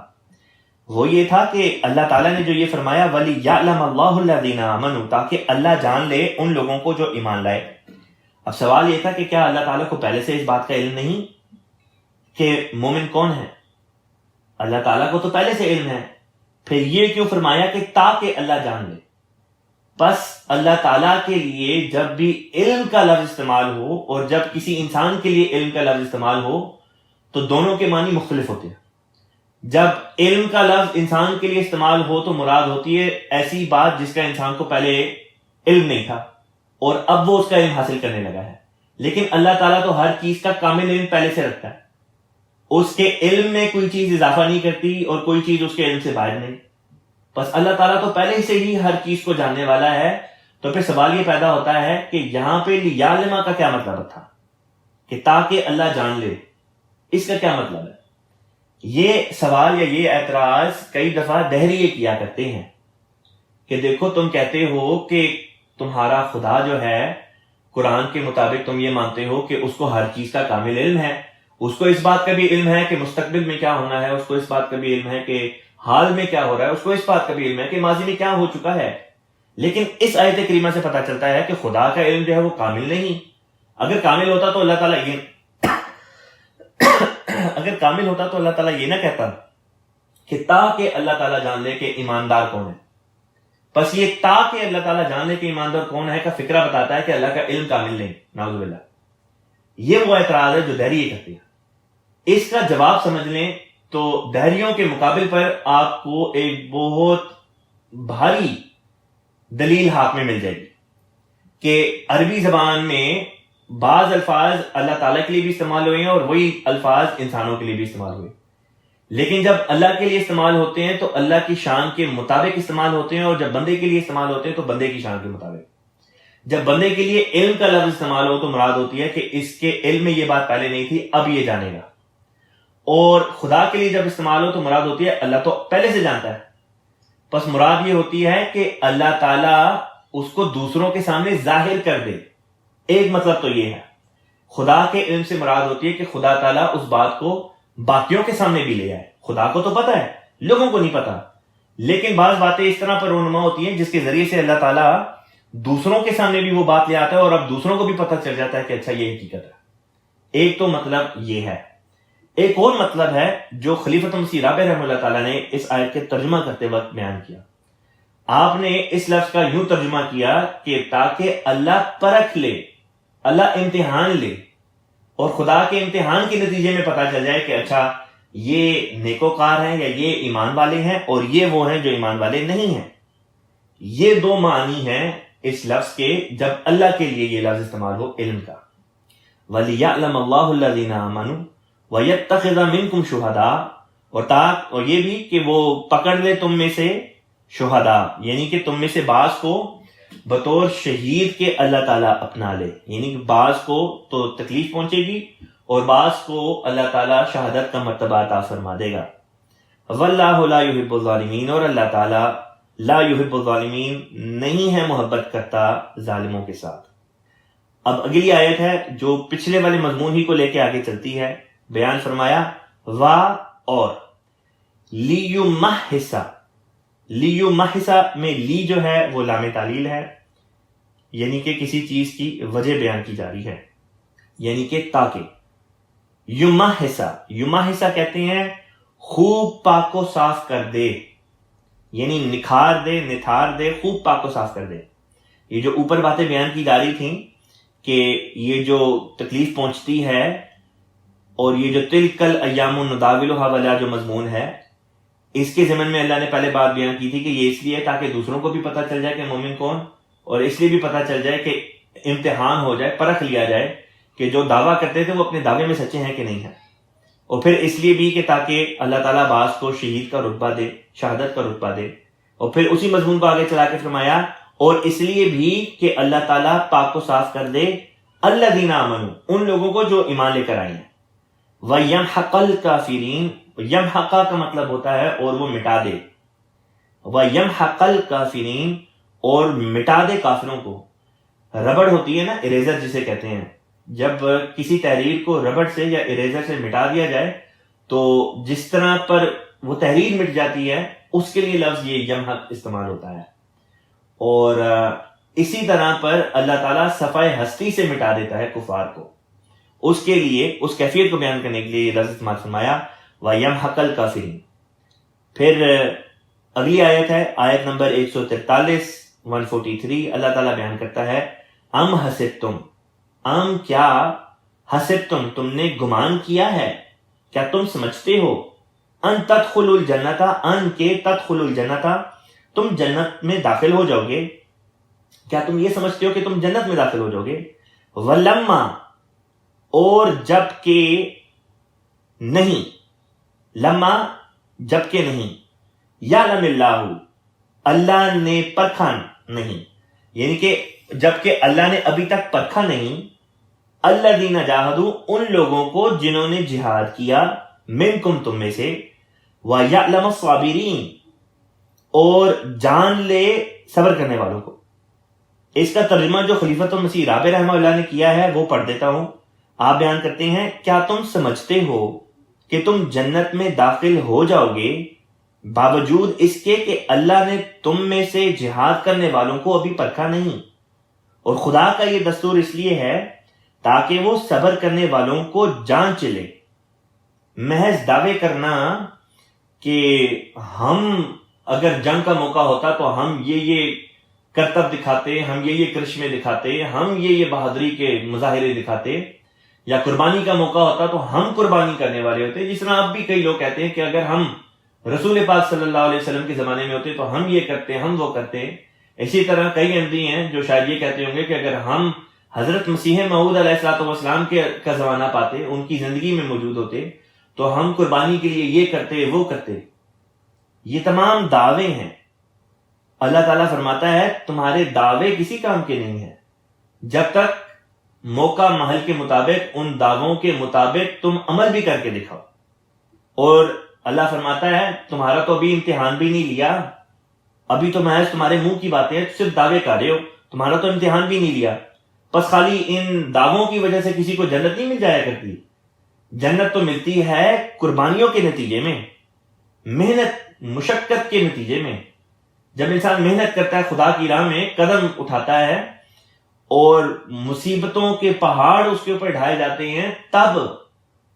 وہ یہ تھا کہ اللہ تعالیٰ نے جو یہ فرمایا وَلِيَعْلَمَ اللَّهُ الَّذِينَ آمَنُوا، تاکہ اللہ جان لے ان لوگوں کو جو ایمان لائے. اب سوال یہ تھا کہ کیا اللہ تعالیٰ کو پہلے سے اس بات کا علم نہیں کہ مومن کون ہے؟ اللہ تعالیٰ کو تو پہلے سے علم ہے. پھر یہ کیوں فرمایا کہ تاکہ اللہ جان لے؟ بس اللہ تعالیٰ کے لیے جب بھی علم کا لفظ استعمال ہو اور جب کسی انسان کے لیے علم کا لفظ استعمال ہو تو دونوں کے معنی مختلف ہوتے ہیں. جب علم کا لفظ انسان کے لیے استعمال ہو تو مراد ہوتی ہے ایسی بات جس کا انسان کو پہلے علم نہیں تھا اور اب وہ اس کا علم حاصل کرنے لگا ہے. لیکن اللہ تعالیٰ تو ہر چیز کا کامل علم پہلے سے رکھتا ہے، اس کے علم میں کوئی چیز اضافہ نہیں کرتی اور کوئی چیز اس کے علم سے باہر نہیں. بس اللہ تعالیٰ تو پہلے سے ہی ہر چیز کو جاننے والا ہے. تو پھر سوال یہ پیدا ہوتا ہے کہ یہاں پہ لیعلم کا کیا مطلب تھا کہ تاکہ اللہ جان لے، اس کا کیا مطلب ہے؟ یہ سوال یا یہ اعتراض کئی دفعہ دہریے کیا کرتے ہیں کہ دیکھو تم کہتے ہو کہ تمہارا خدا جو ہے قرآن کے مطابق تم یہ مانتے ہو کہ اس کو ہر چیز کا کامل علم ہے، اس کو اس بات کا بھی علم ہے کہ مستقبل میں کیا ہونا ہے، اس کو اس بات کا بھی علم ہے کہ حال میں کیا ہو رہا ہے، اس کو اس بات کا بھی علم ہے کہ ماضی میں کیا ہو چکا ہے. لیکن اس آیت کریمہ سے پتہ چلتا ہے کہ خدا کا علم جو ہے وہ کامل نہیں. اگر کامل ہوتا تو اللہ تعالیٰ یہ نہ کہتا کہ تاکہ اللہ تعالیٰ جان لے کہ ایماندار کون ہے. بس یہ تاکہ اللہ تعالیٰ جان لے کہ ایماندار کون ہے کا فکرہ بتاتا ہے کہ اللہ کا علم کامل نہیں. نعوذ باللہ. یہ وہ اعتراض ہے جو دہریے کرتے ہیں. اس کا جواب سمجھ لیں تو دہریوں کے مقابل پر آپ کو ایک بہت بھاری دلیل ہاتھ میں مل جائے گی کہ عربی زبان میں بعض الفاظ اللہ تعالیٰ کے لیے بھی استعمال ہوئے ہیں اور وہی الفاظ انسانوں کے لیے بھی استعمال ہوئے، لیکن جب اللہ کے لیے استعمال ہوتے ہیں تو اللہ کی شان کے مطابق استعمال ہوتے ہیں، اور جب بندے کے لیے استعمال ہوتے ہیں تو بندے کی شان کے مطابق. جب بندے کے لیے علم کا لفظ استعمال ہو تو مراد ہوتی ہے کہ اس کے علم میں یہ بات پہلے نہیں تھی، اب یہ جانے گا. اور خدا کے لیے جب استعمال ہو تو مراد ہوتی ہے اللہ تو پہلے سے جانتا ہے. بس مراد یہ ہوتی ہے کہ اللہ تعالیٰ اس کو دوسروں کے سامنے ظاہر کر دے. ایک مطلب تو یہ ہے. خدا کے علم سے مراد ہوتی ہے کہ خدا تعالیٰ اس بات کو باقیوں کے سامنے بھی لے آئے. خدا کو تو پتا ہے، لوگوں کو نہیں پتا، لیکن بعض باتیں اس طرح پر رونما ہوتی ہیں جس کے ذریعے سے اللہ تعالیٰ دوسروں کے سامنے بھی وہ بات لے آتا ہے اور اب دوسروں کو بھی پتہ چل جاتا ہے کہ اچھا یہ حقیقت ہے۔ ایک تو مطلب یہ ہے۔ ایک اور مطلب ہے جو خلیفۃ مسیح رابع رحمہ اللہ تعالیٰ نے اس آیت کے ترجمہ کرتے وقت بیان کیا۔ آپ نے اس لفظ کا یوں ترجمہ کیا کہ تاکہ اللہ پرکھ لے، اللہ امتحان لے، اور خدا کے امتحان کے نتیجے میں پتہ چل جائے کہ اچھا یہ نیکوکار ہیں یا یہ ایمان والے ہیں اور یہ وہ ہیں جو ایمان والے نہیں ہیں۔ یہ دو معنی ہیں اس لفظ کے جب اللہ کے لیے یہ لفظ استعمال ہو علم کا۔ وَلِيَعْلَمَ اللَّهُ الَّذِينَ آمَنُوا وَيَتَّخِذَ مِنكُمْ شُهَدَاءَ، اور یہ بھی کہ وہ پکڑ لے تم میں سے شہداء، یعنی کہ تم میں سے بعض کو بطور شہید کے اللہ تعالیٰ اپنا لے، یعنی کہ بعض کو تو تکلیف پہنچے گی اور بعض کو اللہ تعالیٰ شہادت کا مرتبہ عطا فرما دے گا۔ وَاللَّهُ لَا يُحِبُّ الظَّالِمِينَ، اور اللہ تعالیٰ لا يحب الظالمین نہیں ہے محبت کرتا ظالموں کے ساتھ۔ اب اگلی آیت ہے جو پچھلے والے مضمون ہی کو لے کے آگے چلتی ہے۔ بیان فرمایا وا اور لیمحص، لیمحص میں لی جو ہے وہ لام تعلیل ہے، یعنی کہ کسی چیز کی وجہ بیان کی جا رہی ہے، یعنی کہ تاکہ۔ یمحص، یمحص کہتے ہیں خوب پاک و صاف کر دے، یعنی نکھار دے، نتھار دے، خوب پاک و صاف کر دے۔ یہ جو اوپر باتیں بیان کی جا رہی تھیں کہ یہ جو تکلیف پہنچتی ہے اور یہ جو تلکل ایام نداولھا والا جو مضمون ہے، اس کے ضمن میں اللہ نے پہلے بات بیان کی تھی کہ یہ اس لیے تاکہ دوسروں کو بھی پتہ چل جائے کہ مومن کون، اور اس لیے بھی پتہ چل جائے کہ امتحان ہو جائے، پرکھ لیا جائے کہ جو دعویٰ کرتے تھے وہ اپنے دعوے میں سچے ہیں کہ نہیں ہیں، اور پھر اس لیے بھی کہ تاکہ اللہ تعالیٰ بعض کو شہید کا رتبہ دے، شہادت کا رتبہ دے، اور پھر اسی مضمون کو آگے چلا کے فرمایا اور اس لیے بھی کہ اللہ تعالیٰ پاک کو صاف کر دے الذین آمنوا، ان لوگوں کو جو ایمان لے کر آئے ہیں، وَيَمْحَقَ الْكَافِرِينَ، یمحق کا مطلب ہوتا ہے اور وہ مٹا دے، وَيَمْحَقَ الْكَافِرِينَ، اور مٹا دے کافروں کو۔ ربڑ ہوتی ہے نا، اریزر جسے کہتے ہیں، جب کسی تحریر کو ربڑ سے یا اریزر سے مٹا دیا جائے تو جس طرح پر وہ تحریر مٹ جاتی ہے اس کے لیے لفظ یہ یمحق استعمال ہوتا ہے، اور اسی طرح پر اللہ تعالیٰ صفحہ ہستی سے مٹا دیتا ہے کفار کو، اس کے لیے اس کیفیت کو بیان کرنے کے لیے یہ لفظ استعمال فرمایا وَيَمْحَقَ الْكَافِرِينَ۔ پھر اگلی آیت ہے آیت نمبر 143 143، اللہ تعالیٰ بیان کرتا ہے ام حسبتم، ام کیا، حسبتم تم نے گمان کیا ہے، کیا تم سمجھتے ہو، ان تدخلوا الجنت، ان کے تدخلوا الجنت، تم جنت میں داخل ہو جاؤ گے، کیا تم یہ سمجھتے ہو کہ تم جنت میں داخل ہو جاؤ گے، ولما، اور جب کہ نہیں، لما جب کہ نہیں، یعلم اللہ، اللہ نے پرکھا نہیں، یعنی کہ جب کہ اللہ نے ابھی تک پرکھا نہیں، الذین جاہدوا، ان لوگوں کو جنہوں نے جہاد کیا، منکم تم میں سے، وَيَعْلَمَ الصَّابِرِينَ، اور جان لے صبر کرنے والوں کو۔ اس کا ترجمہ جو خلیفۃ مسیح رابع رحمہ اللہ نے کیا ہے وہ پڑھ دیتا ہوں۔ آپ بیان کرتے ہیں کیا تم سمجھتے ہو کہ تم جنت میں داخل ہو جاؤ گے باوجود اس کے کہ اللہ نے تم میں سے جہاد کرنے والوں کو ابھی پرکھا نہیں، اور خدا کا یہ دستور اس لیے ہے تاکہ وہ صبر کرنے والوں کو جانچ لے۔ محض دعوے کرنا کہ ہم اگر جنگ کا موقع ہوتا تو ہم یہ کرتب دکھاتے، ہم یہ کرشمے دکھاتے، ہم یہ بہادری کے مظاہرے دکھاتے، یا قربانی کا موقع ہوتا تو ہم قربانی کرنے والے ہوتے، جس طرح اب بھی کئی لوگ کہتے ہیں کہ اگر ہم رسول پاک صلی اللہ علیہ وسلم کے زمانے میں ہوتے تو ہم یہ کرتے، ہم وہ کرتے۔ اسی طرح کئی احمدی ہیں جو شاید یہ کہتے ہوں گے کہ اگر ہم حضرت مسیح موعود علیہ الصلوۃ والسلام کا زمانہ پاتے، ان کی زندگی میں موجود ہوتے تو ہم قربانی کے لیے یہ کرتے، وہ کرتے۔ یہ تمام دعوے ہیں۔ اللہ تعالیٰ فرماتا ہے تمہارے دعوے کسی کام کے نہیں ہیں جب تک موقع محل کے مطابق ان دعووں کے مطابق تم عمل بھی کر کے دکھاؤ۔ اور اللہ فرماتا ہے تمہارا تو ابھی امتحان بھی نہیں لیا، ابھی تو محض تمہارے منہ کی باتیں ہیں، صرف دعوے کر رہے ہو، تمہارا تو امتحان بھی نہیں لیا، بس خالی ان دعووں کی وجہ سے کسی کو جنت نہیں مل جایا کرتی۔ جنت تو ملتی ہے قربانیوں کے نتیجے میں۔ محنت مشقت کے نتیجے میں جب انسان محنت کرتا ہے، خدا کی راہ میں قدم اٹھاتا ہے اور مصیبتوں کے پہاڑ اس کے اوپر ڈھائے جاتے ہیں، تب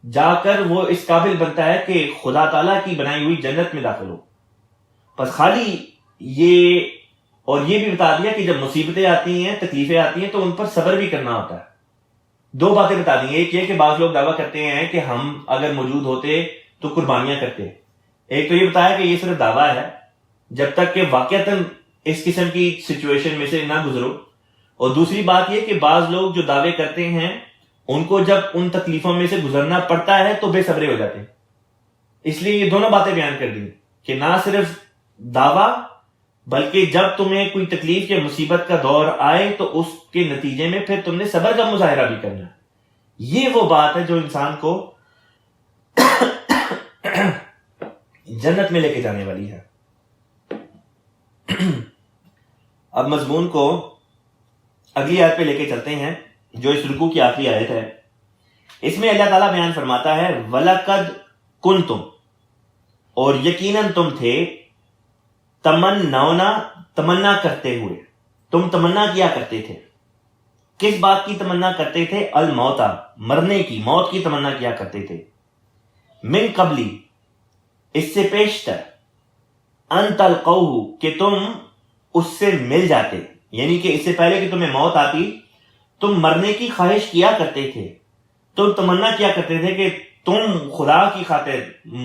جا کر وہ اس قابل بنتا ہے کہ خدا تعالیٰ کی بنائی ہوئی جنت میں داخل ہو۔ بس خالی یہ اور یہ بھی بتا دیا کہ جب مصیبتیں آتی ہیں، تکلیفیں آتی ہیں، تو ان پر صبر بھی کرنا ہوتا ہے۔ دو باتیں بتا دی، ایک یہ کہ بعض لوگ دعویٰ کرتے ہیں کہ ہم اگر موجود ہوتے تو قربانیاں کرتے۔ ایک تو یہ بتایا کہ یہ صرف دعویٰ ہے، جب تک کہ واقعتاً اس قسم کی سچویشن میں سے نہ گزرو۔ اور دوسری بات یہ کہ بعض لوگ جو دعوے کرتے ہیں ان کو جب ان تکلیفوں میں سے گزرنا پڑتا ہے تو بے صبرے ہو جاتے ہیں۔ اس لیے یہ دونوں باتیں بیان کر دی کہ نہ صرف دعویٰ بلکہ جب تمہیں کوئی تکلیف یا مصیبت کا دور آئے تو اس کے نتیجے میں پھر تم نے صبر کا مظاہرہ بھی کرنا ہے۔ یہ وہ بات ہے جو انسان کو جنت میں لے کے جانے والی ہے۔ اب مضمون کو اگلی آیت پہ لے کے چلتے ہیں جو اس رکوع کی آخری آیت ہے۔ اس میں اللہ تعالیٰ بیان فرماتا ہے وَلَقَدْ كُنْتُمْ، اور یقیناً تم تھے، تمنا کرتے ہوئے، تم تمنا کیا کرتے تھے۔ کس بات کی تمنا کرتے تھے؟ الموتا، مرنے کی، موت کی تمنا کیا کرتے تھے۔ من قبلی، اس سے پیشتر، ان تلقوہ، کہ تم اس سے مل جاتے، یعنی کہ اس سے پہلے کہ تمہیں موت آتی تم مرنے کی خواہش کیا کرتے تھے، تم تمنا کیا کرتے تھے کہ تم خدا کی خاطر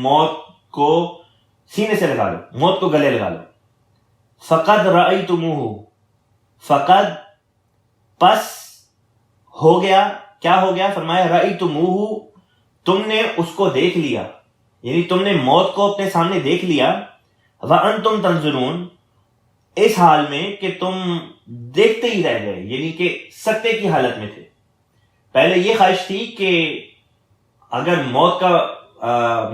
موت کو سینے سے لگا لو، موت کو گلے لگا لو۔ فقد رأیتموہ، فقد پس ہو گیا، کیا ہو گیا؟ فرمایا رأیتموہ، تم نے اس کو دیکھ لیا، یعنی تم نے موت کو اپنے سامنے دیکھ لیا۔ وَأَنْتُمْ تَنْظُرُونَ، اس حال میں کہ تم دیکھتے ہی رہ گئے، یعنی کہ سکتے کی حالت میں تھے۔ پہلے یہ خواہش تھی کہ اگر موت کا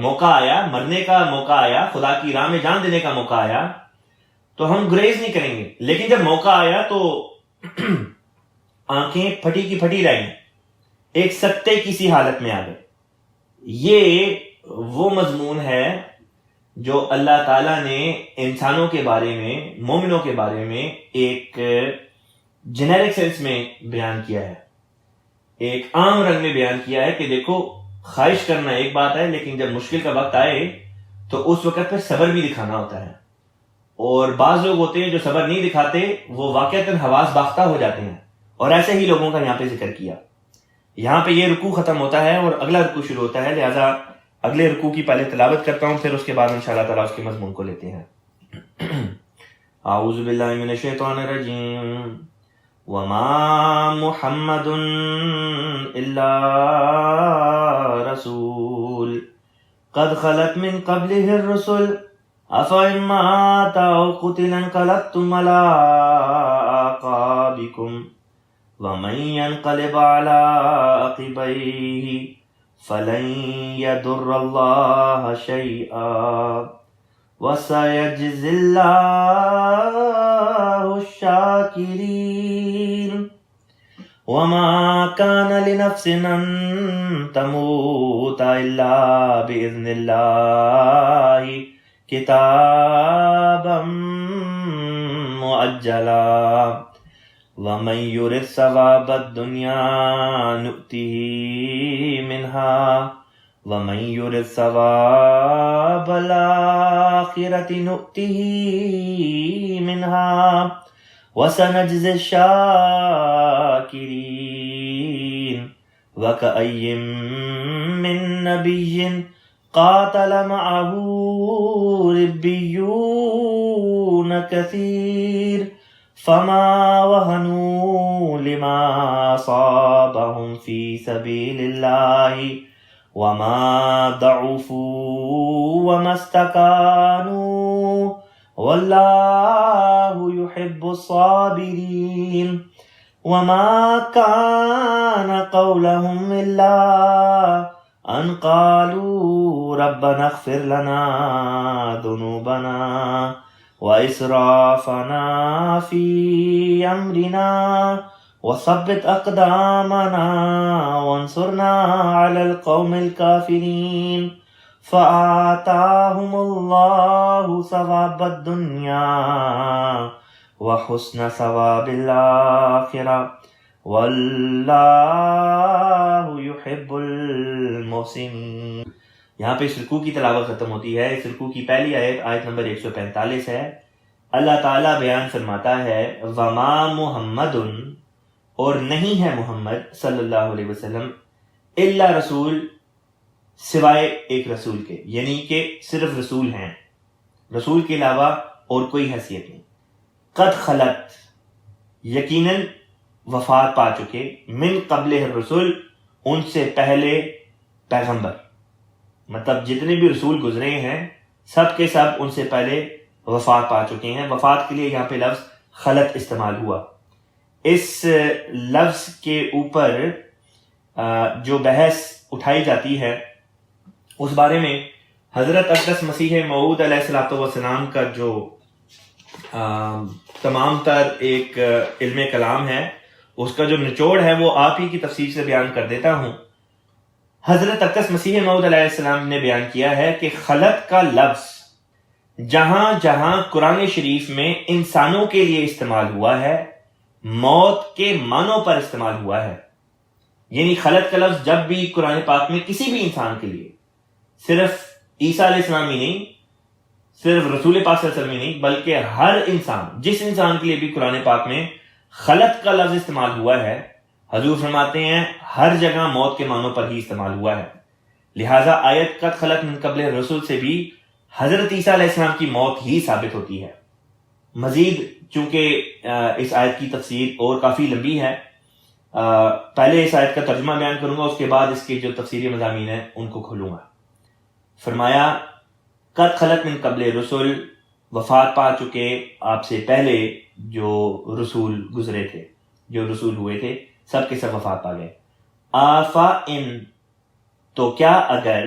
موقع آیا، مرنے کا موقع آیا، خدا کی راہ میں جان دینے کا موقع آیا تو ہم گریز نہیں کریں گے، لیکن جب موقع آیا تو آنکھیں پھٹی کی پھٹی رہ گئیں، ایک سکتے کی سی حالت میں آ گئے۔ یہ وہ مضمون ہے جو اللہ تعالیٰ نے انسانوں کے بارے میں، مومنوں کے بارے میں ایک جنیرک سینس میں بیان کیا ہے، ایک عام رنگ میں بیان کیا ہے کہ دیکھو خواہش کرنا ایک بات ہے، لیکن جب مشکل کا وقت آئے تو اس وقت پہ صبر بھی دکھانا ہوتا ہے۔ اور بعض لوگ ہوتے ہیں جو صبر نہیں دکھاتے، وہ واقعتاً حواس باختہ ہو جاتے ہیں، اور ایسے ہی لوگوں کا یہاں پہ ذکر کیا۔ یہاں پہ یہ رکوع ختم ہوتا ہے اور اگلا رکوع شروع ہوتا ہے، لہٰذا اگلے رکوع کی پہلے تلاوت کرتا ہوں، پھر اس کے بعد انشاءاللہ تعالیٰ اس کے مضمون کو لیتے ہیں۔ اعوذ باللہ من الشیطان الرجیم وما محمد الا رسول قد خلت من قبله الرسل افإن مات او قتل انقلبتم على اعقابكم ومن ينقلب على عقبيه فلن يضر الله شيئا وسيجزي الله الشاكرين وما كان لنفس ان تموت الا باذن الله كتابا مؤجلا ومن يرد ثواب الدنيا نؤته منها ومن يرد ثواب الآخرة نؤته منها وسنجزي الشاكرين وكأي من نبي قاتل معه ربيون كثير فما وهنوا لما أصابهم في سبيل الله وما ضعفوا وما استكانوا والله يحب الصابرين وما كان قولهم إلا أن قالوا ربنا اغفر لنا ذنوبنا وإسرافنا في أمرنا وثبت أقدامنا وانصرنا على القوم الكافرين فآتاہم اللہ ثواب الدنیا وحسن ثواب الآخرہ واللہ یحب المحسنین۔ یہاں پہ اس رکوع کی تلاوت ختم ہوتی ہے۔ اس رکوع کی پہلی آیت نمبر 145 ہے۔ اللہ تعالیٰ بیان فرماتا ہے وما محمد، اور نہیں ہے محمد صلی اللہ علیہ وسلم، الا رسول، سوائے ایک رسول کے، یعنی کہ صرف رسول ہیں، رسول کے علاوہ اور کوئی حیثیت نہیں۔ قد خلت، یقیناً وفات پا چکے، من قبل الرسل، ان سے پہلے پیغمبر، مطلب جتنے بھی رسول گزرے ہیں سب کے سب ان سے پہلے وفات پا چکے ہیں۔ وفات کے لیے یہاں پہ لفظ خلط استعمال ہوا۔ اس لفظ کے اوپر جو بحث اٹھائی جاتی ہے اس بارے میں حضرت اقدس مسیح موعود علیہ السلام کا جو تمام تر ایک علم کلام ہے، اس کا جو نچوڑ ہے وہ آپ ہی کی تفسیر سے بیان کر دیتا ہوں۔ حضرت اقدس مسیح موعود علیہ السلام نے بیان کیا ہے کہ خلط کا لفظ جہاں جہاں قرآن شریف میں انسانوں کے لیے استعمال ہوا ہے، موت کے معنوں پر استعمال ہوا ہے۔ یعنی خلط کا لفظ جب بھی قرآن پاک میں کسی بھی انسان کے لیے، صرف عیسیٰ علیہ السلام ہی نہیں، صرف رسول پاک صلی اللہ علیہ وسلم ہی نہیں، بلکہ ہر انسان، جس انسان کے لیے بھی قرآن پاک میں خلط کا لفظ استعمال ہوا ہے، حضور فرماتے ہیں ہر جگہ موت کے معنوں پر ہی استعمال ہوا ہے۔ لہٰذا آیت قد خلط من قبل الرسل سے بھی حضرت عیسیٰ علیہ السلام کی موت ہی ثابت ہوتی ہے۔ مزید چونکہ اس آیت کی تفسیر اور کافی لمبی ہے، پہلے اس آیت کا ترجمہ بیان کروں گا، اس کے بعد اس کے جو تفسیری مضامین ہیں ان کو کھولوں گا۔ فرمایا قد خلط من قبل الرسل، وفات پا چکے آپ سے پہلے جو رسول گزرے تھے، جو رسول ہوئے تھے، سب کے سب وفات پا گئے۔ آفا ان، تو کیا اگر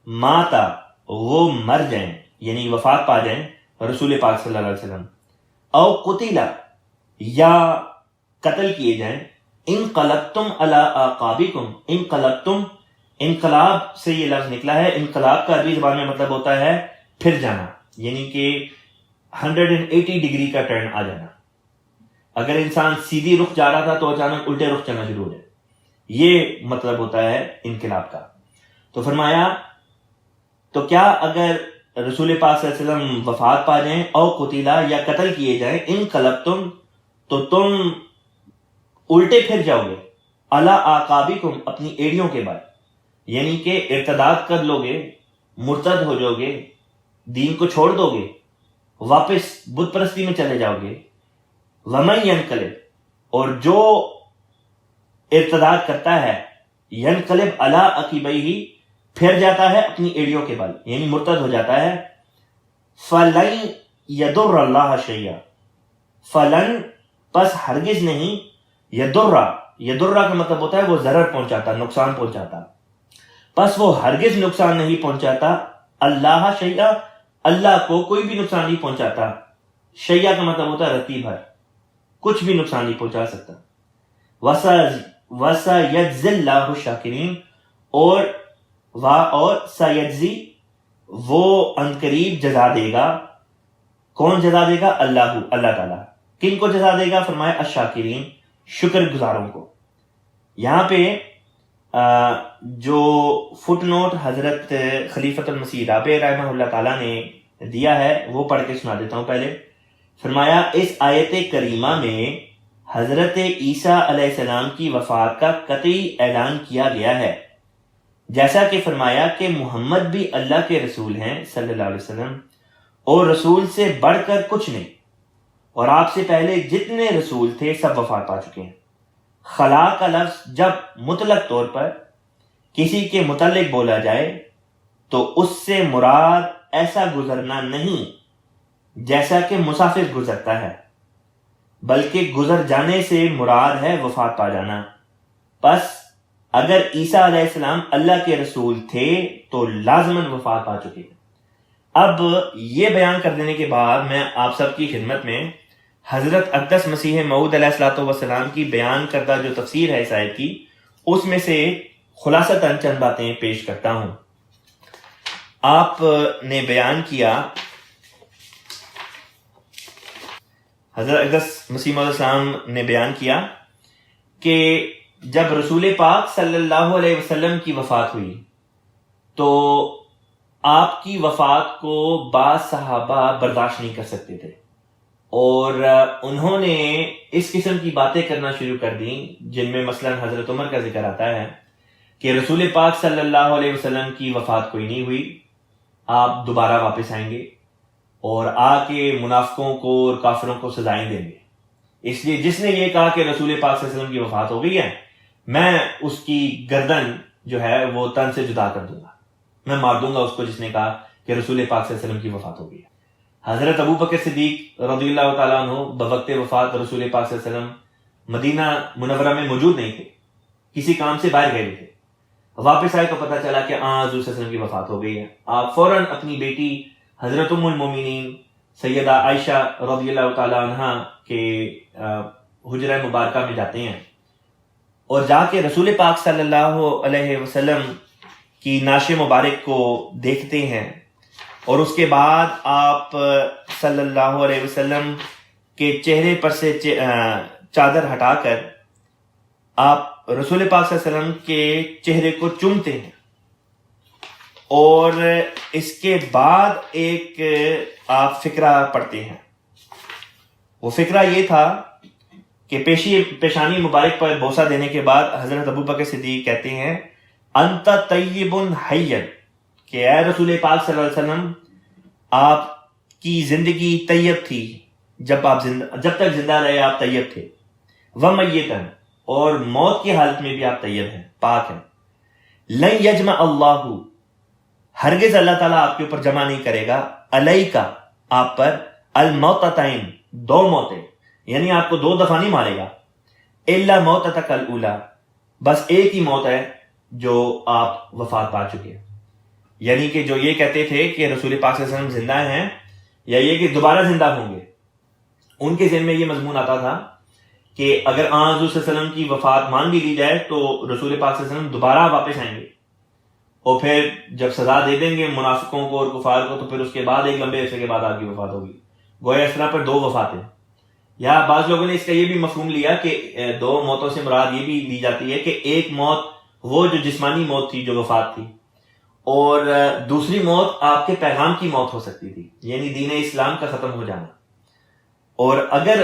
ماتا، وہ مر جائیں یعنی وفات پا جائیں رسول پاک صلی اللہ علیہ وسلم، او قتلا، یا قتل کیے جائیں، انقلبتم علی اعقابکم، انقلبتم، انقلاب سے یہ لفظ نکلا ہے۔ انقلاب کا عربی زبان میں مطلب ہوتا ہے پھر جانا، یعنی کہ 180 ڈگری کا ٹرن آ جانا۔ اگر انسان سیدھی رخ جا رہا تھا تو اچانک الٹے رخ چلنا شروع ہو جائے، یہ مطلب ہوتا ہے انقلاب کا۔ تو فرمایا تو کیا اگر رسول پاک صلی اللہ علیہ وسلم وفات پا جائیں، او قتلا، یا قتل کیے جائیں، انقلبتم، تو تم الٹے پھر جاؤ گے، علی اعقابکم، اپنی ایڑیوں کے بعد، یعنی کہ ارتداد کر لو گے، مرتد ہو جاؤ گے، دین کو چھوڑ دو گے، واپس بت پرستی میں چلے جاؤ گے۔ ومن ینقلب، اور جو ارتداد کرتا ہے، ینقلب علی عقبیہ، پھر جاتا ہے اپنی ایڑیوں کے بل، یعنی مرتد ہو جاتا ہے، فلن یضر اللہ شیئا، فلن، پس ہرگز نہیں، یضر کا مطلب ہوتا ہے وہ ضرر پہنچاتا، نقصان پہنچاتا، پس وہ ہرگز نقصان نہیں پہنچاتا، اللہ شیئا، اللہ کو کوئی بھی نقصان نہیں پہنچاتا۔ شیئا کا مطلب ہوتا ہے رتی بھر، کچھ بھی نقصان نہیں پہنچا سکتا۔ وَسَيَجْزِي اللَّهُ الشَّاكِرِينَ، اور سیجزی، وہ عنقریب جزا دے گا۔ کون جزا دے گا؟ اللہ تعالیٰ۔ کن کو جزا دے گا؟ فرمایا الشاکرین، شکر گزاروں کو۔ یہاں پہ جو فٹ نوٹ حضرت خلیفۃ المسیح رابع رحمہ اللہ تعالیٰ نے دیا ہے وہ پڑھ کے سنا دیتا ہوں پہلے۔ فرمایا اس آیت کریمہ میں حضرت عیسیٰ علیہ السلام کی وفات کا قطعی اعلان کیا گیا ہے، جیسا کہ فرمایا کہ محمد بھی اللہ کے رسول ہیں صلی اللہ علیہ وسلم، اور رسول سے بڑھ کر کچھ نہیں، اور آپ سے پہلے جتنے رسول تھے سب وفات پا چکے ہیں۔ خلا کا لفظ جب مطلق طور پر کسی کے متعلق بولا جائے تو اس سے مراد ایسا گزرنا نہیں جیسا کہ مسافر گزرتا ہے، بلکہ گزر جانے سے مراد ہے وفات پا جانا۔ پس اگر عیسیٰ علیہ السلام اللہ کے رسول تھے تو لازماً وفات پا چکے ہیں۔ اب یہ بیان کر دینے کے بعد میں آپ سب کی خدمت میں حضرت اقدس مسیح موعود علیہ السلام کی بیان کردہ جو تفسیر ہے اس آیت کی، اس میں سے خلاصتاً چند باتیں پیش کرتا ہوں۔ آپ نے بیان کیا، حضرت اقدس مسیح موعود السلام نے بیان کیا کہ جب رسول پاک صلی اللہ علیہ وسلم کی وفات ہوئی تو آپ کی وفات کو بعض صحابہ برداشت نہیں کر سکتے تھے، اور انہوں نے اس قسم کی باتیں کرنا شروع کر دیں، جن میں مثلا حضرت عمر کا ذکر آتا ہے کہ رسول پاک صلی اللہ علیہ وسلم کی وفات کوئی نہیں ہوئی، آپ دوبارہ واپس آئیں گے اور آ کے منافقوں کو اور کافروں کو سزائیں دیں گے، اس لیے جس نے یہ کہا کہ رسول پاک صلی اللہ علیہ وسلم کی وفات ہو گئی ہے، میں اس کی گردن جو ہے وہ تن سے جدا کر دوں گا، میں مار دوں گا اس کو جس نے کہا کہ رسول پاک صلی اللہ علیہ وسلم کی وفات ہو گئی ہے۔ حضرت ابو بکر صدیق رضی اللہ تعالیٰ عنہ بوقت وفات رسول پاک صلی اللہ علیہ وسلم مدینہ منورہ میں موجود نہیں تھے، کسی کام سے باہر گئے تھے، واپس آئے تو پتہ چلا کہ حضور صلی اللہ علیہ وسلم کی وفات ہو گئی ہے۔ آپ فوراً اپنی بیٹی حضرت ام المومنین سیدہ عائشہ رضی اللہ تعالیٰ عنہ کے حجرہ مبارکہ میں جاتے ہیں اور جا کے رسول پاک صلی اللہ علیہ وسلم کی نعش مبارک کو دیکھتے ہیں، اور اس کے بعد آپ صلی اللہ علیہ وسلم کے چہرے پر سے چادر ہٹا کر آپ رسول پاک صلی اللہ علیہ وسلم کے چہرے کو چومتے ہیں، اور اس کے بعد ایک آپ فقرہ پڑھتے ہیں۔ وہ فقرہ یہ تھا کہ پیشانی مبارک پر بوسہ دینے کے بعد حضرت ابو بکر صدیق کہتے ہیں انت طیب حی، کہ اے رسول پاک صلی اللہ علیہ وسلم آپ کی زندگی طیب تھی، جب تک زندہ رہے آپ طیب تھے، ومیتن، اور موت کی حالت میں بھی آپ طیب ہیں، پاک ہیں، لن یجمع اللہ، ہرگز اللہ تعالیٰ آپ کے اوپر جمع نہیں کرے گا، علیکا، آپ پر، الموتتین، دو موتیں، یعنی آپ کو دو دفعہ نہیں مارے گا، الا موتتک الاولی، بس ایک ہی موت ہے جو آپ وفات پا چکے ہیں۔ یعنی کہ جو یہ کہتے تھے کہ رسول پاک صلی اللہ علیہ وسلم زندہ ہیں، یا یہ کہ دوبارہ زندہ ہوں گے، ان کے ذہن میں یہ مضمون آتا تھا کہ اگر حضور صلی اللہ علیہ وسلم کی وفات مان بھی لی جائے تو رسول پاک صلی اللہ علیہ وسلم دوبارہ واپس آئیں گے، اور پھر جب سزا دے دیں گے منافقوں کو اور کفار کو، تو پھر اس کے بعد ایک لمبے عرصے کے بعد آپ کی وفات ہوگی، گویا اس طرح پر دو وفاتیں۔ یا بعض لوگوں نے اس کا یہ بھی مفہوم لیا کہ دو موتوں سے مراد یہ بھی لی جاتی ہے کہ ایک موت وہ جو جسمانی موت تھی، جو وفات تھی، اور دوسری موت آپ کے پیغام کی موت ہو سکتی تھی، یعنی دین اسلام کا ختم ہو جانا۔ اور اگر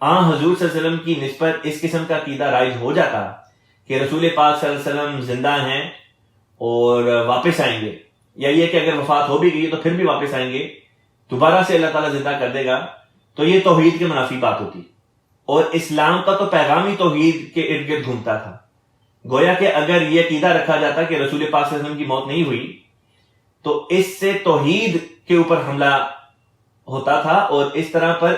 حضور صلی اللہ علیہ وسلم کی نسبت اس قسم کا عقیدہ رائج ہو جاتا کہ رسول پاک صلی اللہ علیہ وسلم زندہ ہیں اور واپس آئیں گے، یا یہ کہ اگر وفات ہو بھی گئی تو پھر بھی واپس آئیں گے، دوبارہ سے اللہ تعالیٰ زندہ کر دے گا، تو یہ توحید کے منافی بات ہوتی، اور اسلام کا تو پیغام ہی توحید کے ارد گرد گھومتا تھا۔ گویا کہ اگر یہ عقیدہ رکھا جاتا کہ رسول پاک صلی اللہ علیہ وسلم کی موت نہیں ہوئی تو اس سے توحید کے اوپر حملہ ہوتا تھا، اور اس طرح پر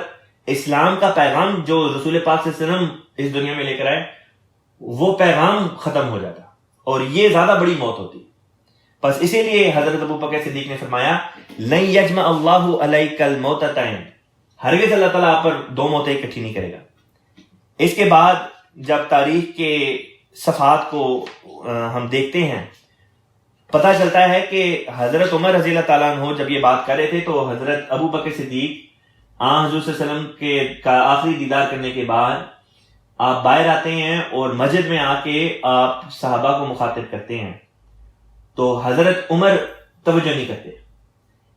اسلام کا پیغام جو رسول پاک صلی اللہ علیہ وسلم اس دنیا میں لے کر آئے وہ پیغام ختم ہو جاتا، اور یہ زیادہ بڑی موت ہوتی۔ بس اسی لیے حضرت ابو بکر صدیق نے فرمایا لن یجمع اللہ علیک الموتتین، ہرگز اللہ تعالیٰ آپ پر دو موتیں اکٹھی نہیں کرے گا۔ اس کے بعد جب تاریخ کے صفحات کو ہم دیکھتے ہیں، پتہ چلتا ہے کہ حضرت عمر رضی اللہ تعالیٰ عنہ جب یہ بات کر رہے تھے تو حضرت ابو بکر صدیق حضور صلی اللہ علیہ وسلم کا آخری دیدار کرنے کے بعد آپ باہر آتے ہیں اور مسجد میں آ کے آپ صحابہ کو مخاطب کرتے ہیں، تو حضرت عمر توجہ نہیں کرتے،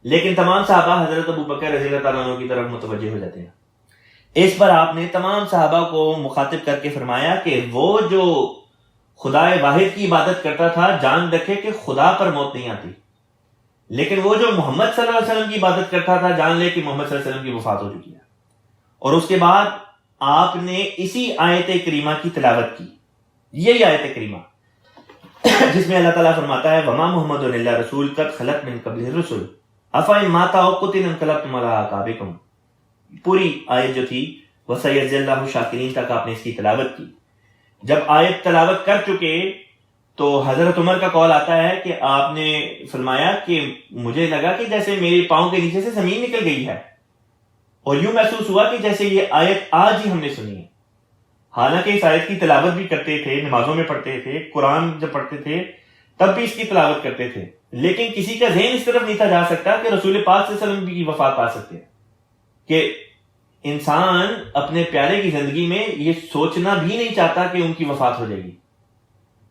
لیکن تمام صحابہ حضرت ابو بکر رضی اللہ تعالیٰ عنہ کی طرف متوجہ ہو جاتے ہیں۔ اس پر آپ نے تمام صحابہ کو مخاطب کر کے فرمایا کہ وہ جو خدا واحد کی عبادت کرتا تھا جان رکھے کہ خدا پر موت نہیں آتی، لیکن وہ جو محمد صلی اللہ علیہ وسلم کی عبادت کرتا تھا جان لے کہ محمد صلی اللہ علیہ وسلم کی وفات ہو چکی ہے۔ اور اس کے بعد آپ نے اسی آیت کریمہ کی تلاوت کی، یہی آیت کریمہ جس میں اللہ تعالیٰ فرماتا ہے وما محمد الا رسول قد خلت من قبلہ الرسل افإن مات أو قتل انقلبتم على أعقابكم، پوری آیت جو تھی وسيجزي الله الشاکرین تک آپ نے اس کی تلاوت کی۔ جب آیت تلاوت کر چکے تو حضرت عمر کا قول آتا ہے کہ آپ نے فرمایا کہ مجھے لگا کہ جیسے میرے پاؤں کے نیچے سے زمین نکل گئی ہے، اور یوں محسوس ہوا کہ جیسے یہ آیت آج ہی ہم نے سنی ہے۔ حالانکہ اس آیت کی تلاوت بھی کرتے تھے، نمازوں میں پڑھتے تھے، قرآن جب پڑھتے تھے تب بھی اس کی تلاوت کرتے تھے، لیکن کسی کا ذہن اس طرف نہیں تھا جا سکتا کہ رسول پاک صلی اللہ علیہ وسلم کی وفات پا سکتے ہیں، کہ انسان اپنے پیارے کی زندگی میں یہ سوچنا بھی نہیں چاہتا کہ ان کی وفات ہو جائے گی.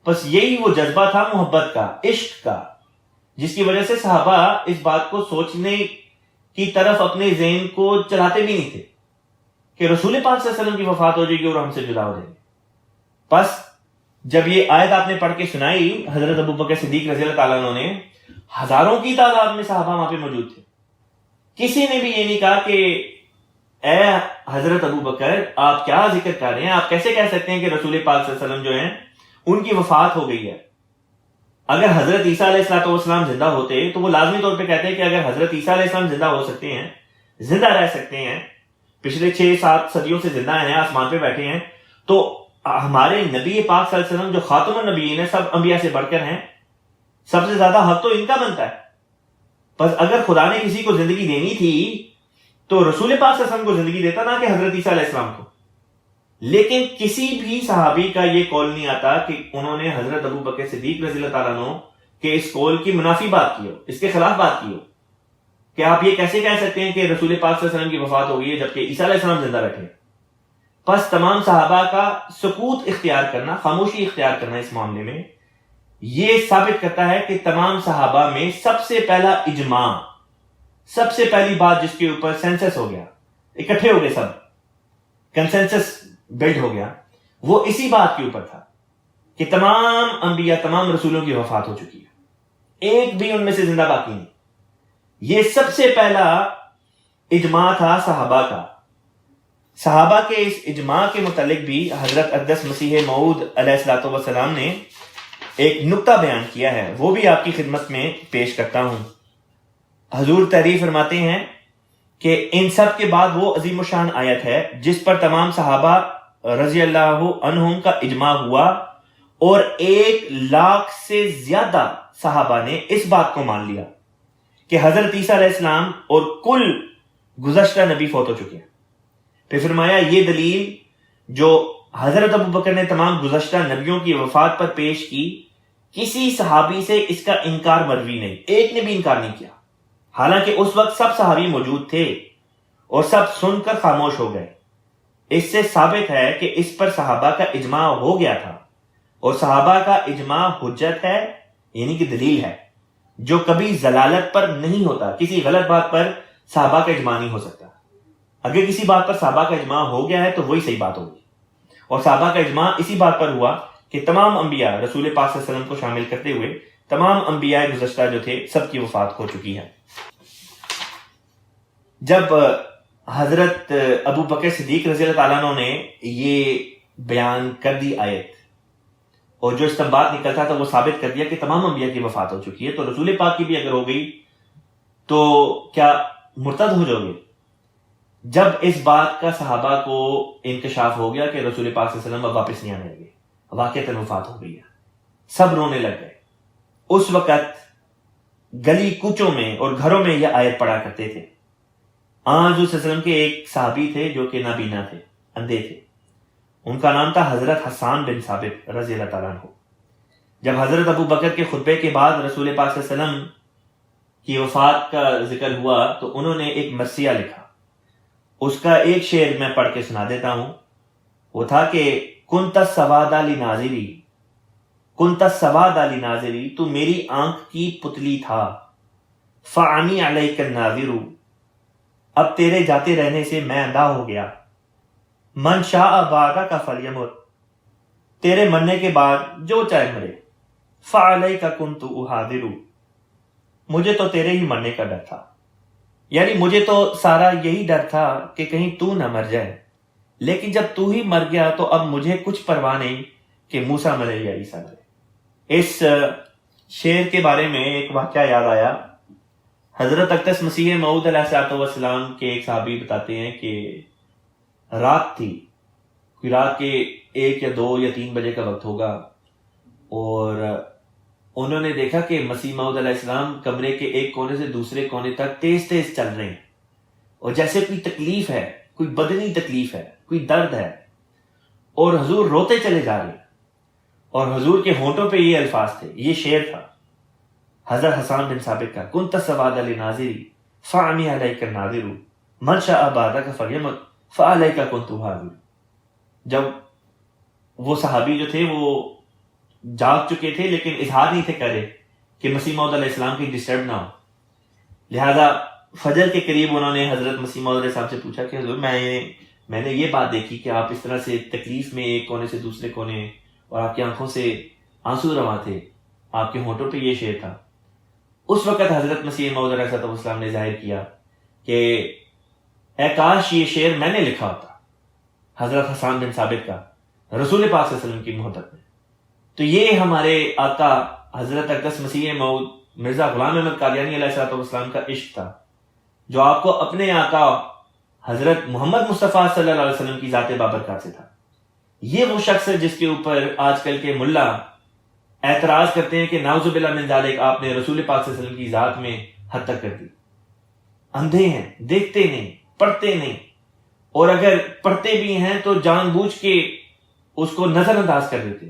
بس یہی وہ جذبہ تھا محبت کا، عشق کا، جس کی وجہ سے صحابہ اس بات کو سوچنے کی طرف اپنے ذہن کو چلاتے بھی نہیں تھے کہ رسول پاک صلی اللہ علیہ وسلم کی وفات ہو جائے گی اور ہم سے جدا ہو جائیں گے. بس جب یہ آیت آپ نے پڑھ کے سنائی، حضرت ابوبکر صدیق رضی اللہ تعالیٰ عنہ نے، ہزاروں کی تعداد میں صحابہ وہاں پہ موجود تھے، کسی نے بھی یہ نہیں کہا کہ اے حضرت ابوبکر آپ کیا ذکر کر رہے ہیں، آپ کیسے کہہ سکتے ہیں کہ رسول پاک صلی اللہ علیہ وسلم جو ہیں ان کی وفات ہو گئی ہے. اگر حضرت عیسیٰ علیہ السلام زندہ ہوتے تو وہ لازمی طور پہ کہتے ہیں کہ اگر حضرت عیسیٰ علیہ السلام زندہ ہو سکتے ہیں، زندہ رہ سکتے ہیں، پچھلے 6-7 صدیوں سے زندہ ہیں، آسمان پہ بیٹھے ہیں، تو ہمارے نبی پاک صلی اللہ علیہ وسلم جو خاتم النبیین ہیں، سب انبیاء سے بڑھ کر ہیں، سب سے زیادہ حق تو ان کا بنتا ہے. بس اگر خدا نے کسی کو زندگی دینی تھی تو رسول پاک صلی اللہ علیہ وسلم کو زندگی دیتا نا کہ حضرت عیسیٰ علیہ السلام کو. لیکن کسی بھی صحابی کا یہ قول نہیں آتا کہ انہوں نے حضرت ابوبکر صدیق رضی اللہ تعالیٰ عنہ کہ اس قول کی منافی بات کی ہو، اس کے خلاف بات کی ہو، کہ آپ یہ کیسے کہہ سکتے ہیں کہ رسول پاک صلی اللہ علیہ وسلم کی وفات ہو گئی ہے جبکہ عیسیٰ علیہ السلام زندہ بیٹھے. پس تمام صحابہ کا سکوت اختیار کرنا، خاموشی اختیار کرنا اس معاملے میں، یہ ثابت کرتا ہے کہ تمام صحابہ میں سب سے پہلا اجماع، سب سے پہلی بات جس کے اوپر سینسس ہو گیا، اکٹھے ہو گئے، سب کنسنسس بلڈ ہو گیا، وہ اسی بات کے اوپر تھا کہ تمام انبیاء، تمام رسولوں کی وفات ہو چکی ہے، ایک بھی ان میں سے زندہ باقی نہیں. یہ سب سے پہلا اجماع تھا صحابہ کا. صحابہ کے اس اجماع کے متعلق بھی حضرت اقدس مسیح موعود علیہ الصلوۃ والسلام نے ایک نکتہ بیان کیا ہے، وہ بھی آپ کی خدمت میں پیش کرتا ہوں. حضور تحریر فرماتے ہیں کہ ان سب کے بعد وہ عظیم الشان آیت ہے جس پر تمام صحابہ رضی اللہ عنہم کا اجماع ہوا، اور 1,00,000 سے زیادہ صحابہ نے اس بات کو مان لیا کہ حضرت عیسیٰ علیہ السلام اور کل گزشتہ نبی فوت ہو چکے ہیں. پھر فرمایا یہ دلیل جو حضرت ابوبکر نے تمام گزشتہ نبیوں کی وفات پر پیش کی، کسی صحابی سے اس کا انکار مروی نہیں، ایک نے بھی انکار نہیں کیا، حالانکہ اس وقت سب صحابی موجود تھے اور سب سن کر خاموش ہو گئے. اس سے ثابت ہے کہ اس پر صحابہ کا اجماع ہو گیا تھا، اور صحابہ کا اجماع حجت ہے، یعنی کہ دلیل ہے، جو کبھی ضلالت پر نہیں ہوتا. کسی غلط بات پر صحابہ کا اجماع نہیں ہو سکتا. اگر کسی بات پر صحابہ کا اجماع ہو گیا ہے تو وہی صحیح بات ہوگی، اور صحابہ کا اجماع اسی بات پر ہوا کہ تمام انبیاء، رسول پاک صلی اللہ علیہ وسلم کو شامل کرتے ہوئے تمام انبیاء گزشتہ جو تھے سب کی وفات ہو چکی ہے. جب حضرت ابوبکر صدیق رضی اللہ تعالیٰ عنہ نے یہ بیان کر دی آیت، اور جو استنباط نکلتا تھا وہ ثابت کر دیا کہ تمام انبیاء کی وفات ہو چکی ہے، تو رسول پاک کی بھی اگر ہو گئی تو کیا مرتد ہو جاؤ گے؟ جب اس بات کا صحابہ کو انکشاف ہو گیا کہ رسول پاک صلی اللہ علیہ وسلم اب واپس نہیں آنے لگے، واقعتاً وفات ہو گئی ہے، سب رونے لگ گئے. اس وقت گلی کوچوں میں اور گھروں میں یہ آیت پڑھا کرتے تھے. حضور صلی اللہ علیہ وسلم کے ایک صحابی تھے جو کہ نابینا تھے، اندھے تھے، ان کا نام تھا حضرت حسان بن ثابت رضی اللہ تعالیٰ عنہ. جب حضرت ابوبکر کے خطبے کے بعد رسول پاک صلی اللہ علیہ وسلم کی وفات کا ذکر ہوا تو انہوں نے ایک مرثیہ لکھا. اس کا ایک شعر میں پڑھ کے سنا دیتا ہوں. وہ تھا کہ کنت السواد لناظری، کنت السواد لناظری، تو میری آنکھ کی پتلی تھا، فعمی علیک الناظر، اب تیرے جاتے رہنے سے میں اندھا ہو گیا. من شاء بعدک فلیمت، تیرے مرنے کے بعد جو چاہے مرے. فعلیک کنت احاذر، مجھے تو تیرے ہی مرنے کا ڈر تھا، یعنی مجھے تو سارا یہی ڈر تھا کہ کہیں تو نہ مر جائے، لیکن جب تو ہی مر گیا تو اب مجھے کچھ پرواہ نہیں کہ موسیٰ مرے یا عیسیٰ مرے. اس شعر کے بارے میں ایک واقعہ یاد آیا. حضرت اقدس مسیح موعود علیہ الصلوۃ والسلام کے ایک صحابی بتاتے ہیں کہ رات تھی، کوئی رات کے 1 یا 2 یا 3 بجے کا وقت ہوگا، اور انہوں نے دیکھا کہ مسیح موعود علیہ السلام کمرے کے ایک کونے سے دوسرے کونے تک تیز تیز چل رہے ہیں، اور جیسے کوئی تکلیف ہے، کوئی بدنی تکلیف ہے، کوئی درد ہے، اور حضور روتے چلے جا رہے ہیں. اور حضور کے ہونٹوں پہ یہ الفاظ تھے، یہ شعر تھا حضرت حسان بن ثابت کا، کنت سواد لناظری فعمی علیک الناظر من شاء بعدک فلیمت فعلیک کنت حاضر. جب وہ صحابی جو تھے وہ جاگ چکے تھے لیکن اظہار نہیں تھے کرے کہ مسیح موعود علیہ السلام کی ڈسٹرب نہ ہو، لہذا فجر کے قریب انہوں نے حضرت مسیح موعود علیہ السلام سے پوچھا کہ حضور میں نے یہ بات دیکھی کہ آپ اس طرح سے تکلیف میں ایک کونے سے دوسرے کونے، اور آپ کی آنکھوں سے آنسو رواں تھے، آپ کے ہونٹوں پہ یہ شعر تھا. اس وقت حضرت مسیح موعود علیہ السلام نے ظاہر کیا کہ اے کاش یہ شعر میں نے لکھا ہوتا، حضرت حسان بن ثابت کا، رسول پاک صلی اللہ علیہ وسلم کی محبت میں. تو یہ ہمارے آقا حضرت اقدس مسیح موعود مرزا غلام احمد قادیانی علیہ السلام کا عشق تھا، جو آپ کو اپنے آقا حضرت محمد مصطفیٰ صلی اللہ علیہ وسلم کی ذات بابرکات سے تھا. یہ وہ شخص ہے جس کے اوپر آج کل کے ملا اعتراض کرتے ہیں کہ نعوذ باللہ من ذالک، آپ نے رسول پاک صلی اللہ علیہ وسلم کی ذات میں حد تک کر دی. اندھے ہیں، دیکھتے نہیں، پڑھتے نہیں، اور اگر پڑھتے بھی ہیں تو جان بوجھ کے اس کو نظر انداز کر دیتے.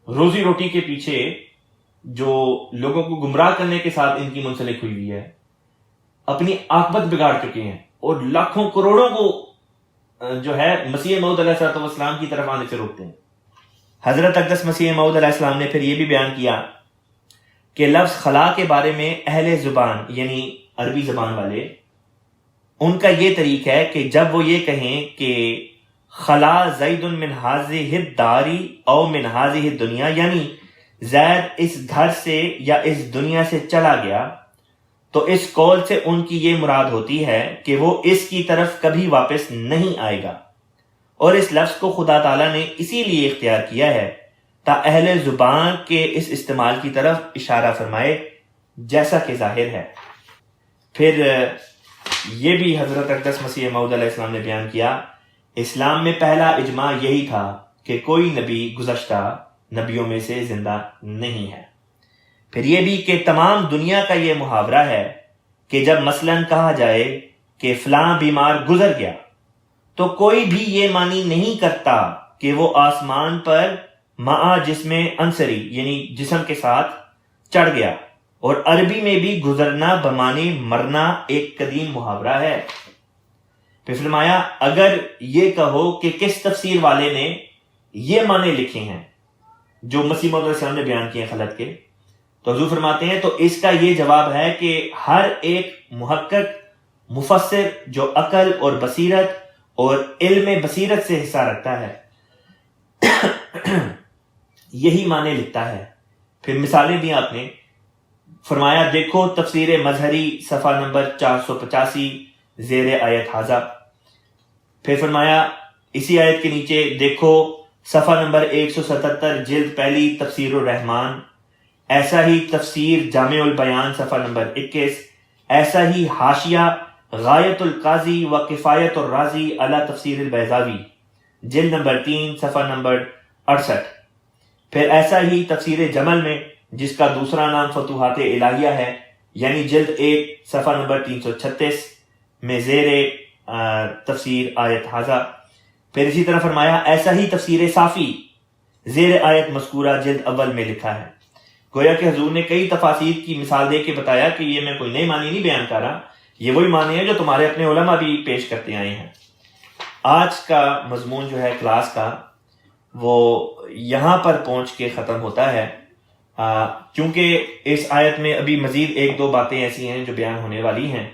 روزی روٹی کے پیچھے جو لوگوں کو گمراہ کرنے کے ساتھ ان کی منسلک ہوئی ہے، اپنی عاقبت بگاڑ چکے ہیں اور لاکھوں کروڑوں کو جو ہے مسیح موعود علیہ السلام کی طرف آنے سے روکتے ہیں. حضرت اقدس مسیح موعود علیہ السلام نے پھر یہ بھی بیان کیا کہ لفظ خلا کے بارے میں اہل زبان یعنی عربی زبان والے، ان کا یہ طریق ہے کہ جب وہ یہ کہیں کہ خلا زید من ہذہ الدار او من ہذہ الدنیا، یعنی زید اس گھر سے یا اس دنیا سے چلا گیا، تو اس قول سے ان کی یہ مراد ہوتی ہے کہ وہ اس کی طرف کبھی واپس نہیں آئے گا. اور اس لفظ کو خدا تعالیٰ نے اسی لیے اختیار کیا ہے تا اہل زبان کے اس استعمال کی طرف اشارہ فرمائے جیسا کہ ظاہر ہے. پھر یہ بھی حضرت اقدس مسیح موعود علیہ السلام نے بیان کیا، اسلام میں پہلا اجماع یہی تھا کہ کوئی نبی گزشتہ نبیوں میں سے زندہ نہیں ہے. پھر یہ بھی کہ تمام دنیا کا یہ محاورہ ہے کہ جب مثلاً کہا جائے کہ فلاں بیمار گزر گیا تو کوئی بھی یہ معنی نہیں کرتا کہ وہ آسمان پر مع جسم انصری یعنی جسم کے ساتھ چڑھ گیا. اور عربی میں بھی گزرنا بمعنی مرنا ایک قدیم محاورہ ہے. پھر فرمایا اگر یہ کہو کہ کس تفسیر والے نے یہ معنی لکھے ہیں جو مسیح موعود علیہ السلام نے بیان کیے ہیں خلق کے، تو حضور فرماتے ہیں تو اس کا یہ جواب ہے کہ ہر ایک محقق مفسر جو عقل اور بصیرت اور علم بصیرت سے حصہ رکھتا ہے یہی معنی لکھتا ہے. پھر مثالیں دی آپ نے، فرمایا دیکھو تفسیر مظہری صفحہ نمبر 485 زیر آیت حاضہ. پھر فرمایا اسی آیت کے نیچے دیکھو صفحہ نمبر 177 جلد پہلی تفسیر الرحمان، ایسا ہی تفسیر جامع البیان صفحہ نمبر 21، ایسا ہی حاشیہ غایت القاضی و کفایت الرازی علی تفسیر البیضاوی جلد نمبر 3 صفحہ نمبر 68. پھر ایسا ہی تفسیر جمل میں جس کا دوسرا نام فتوحات الہیہ ہے یعنی جلد 1 صفحہ نمبر 336 میں زیر تفسیر آیت حاضہ. پھر اسی طرح فرمایا ایسا ہی تفسیر صافی زیر آیت مذکورہ جلد اول میں لکھا ہے. گویا کہ حضور نے کئی تفاسیر کی مثال دے کے بتایا کہ یہ میں کوئی نئی معنی نہیں بیان کر رہا، یہ وہی معنی ہے جو تمہارے اپنے علماء بھی پیش کرتے آئے ہیں. آج کا مضمون جو ہے کلاس کا وہ یہاں پر پہنچ کے ختم ہوتا ہے، کیونکہ اس آیت میں ابھی مزید ایک دو باتیں ایسی ہیں جو بیان ہونے والی ہیں.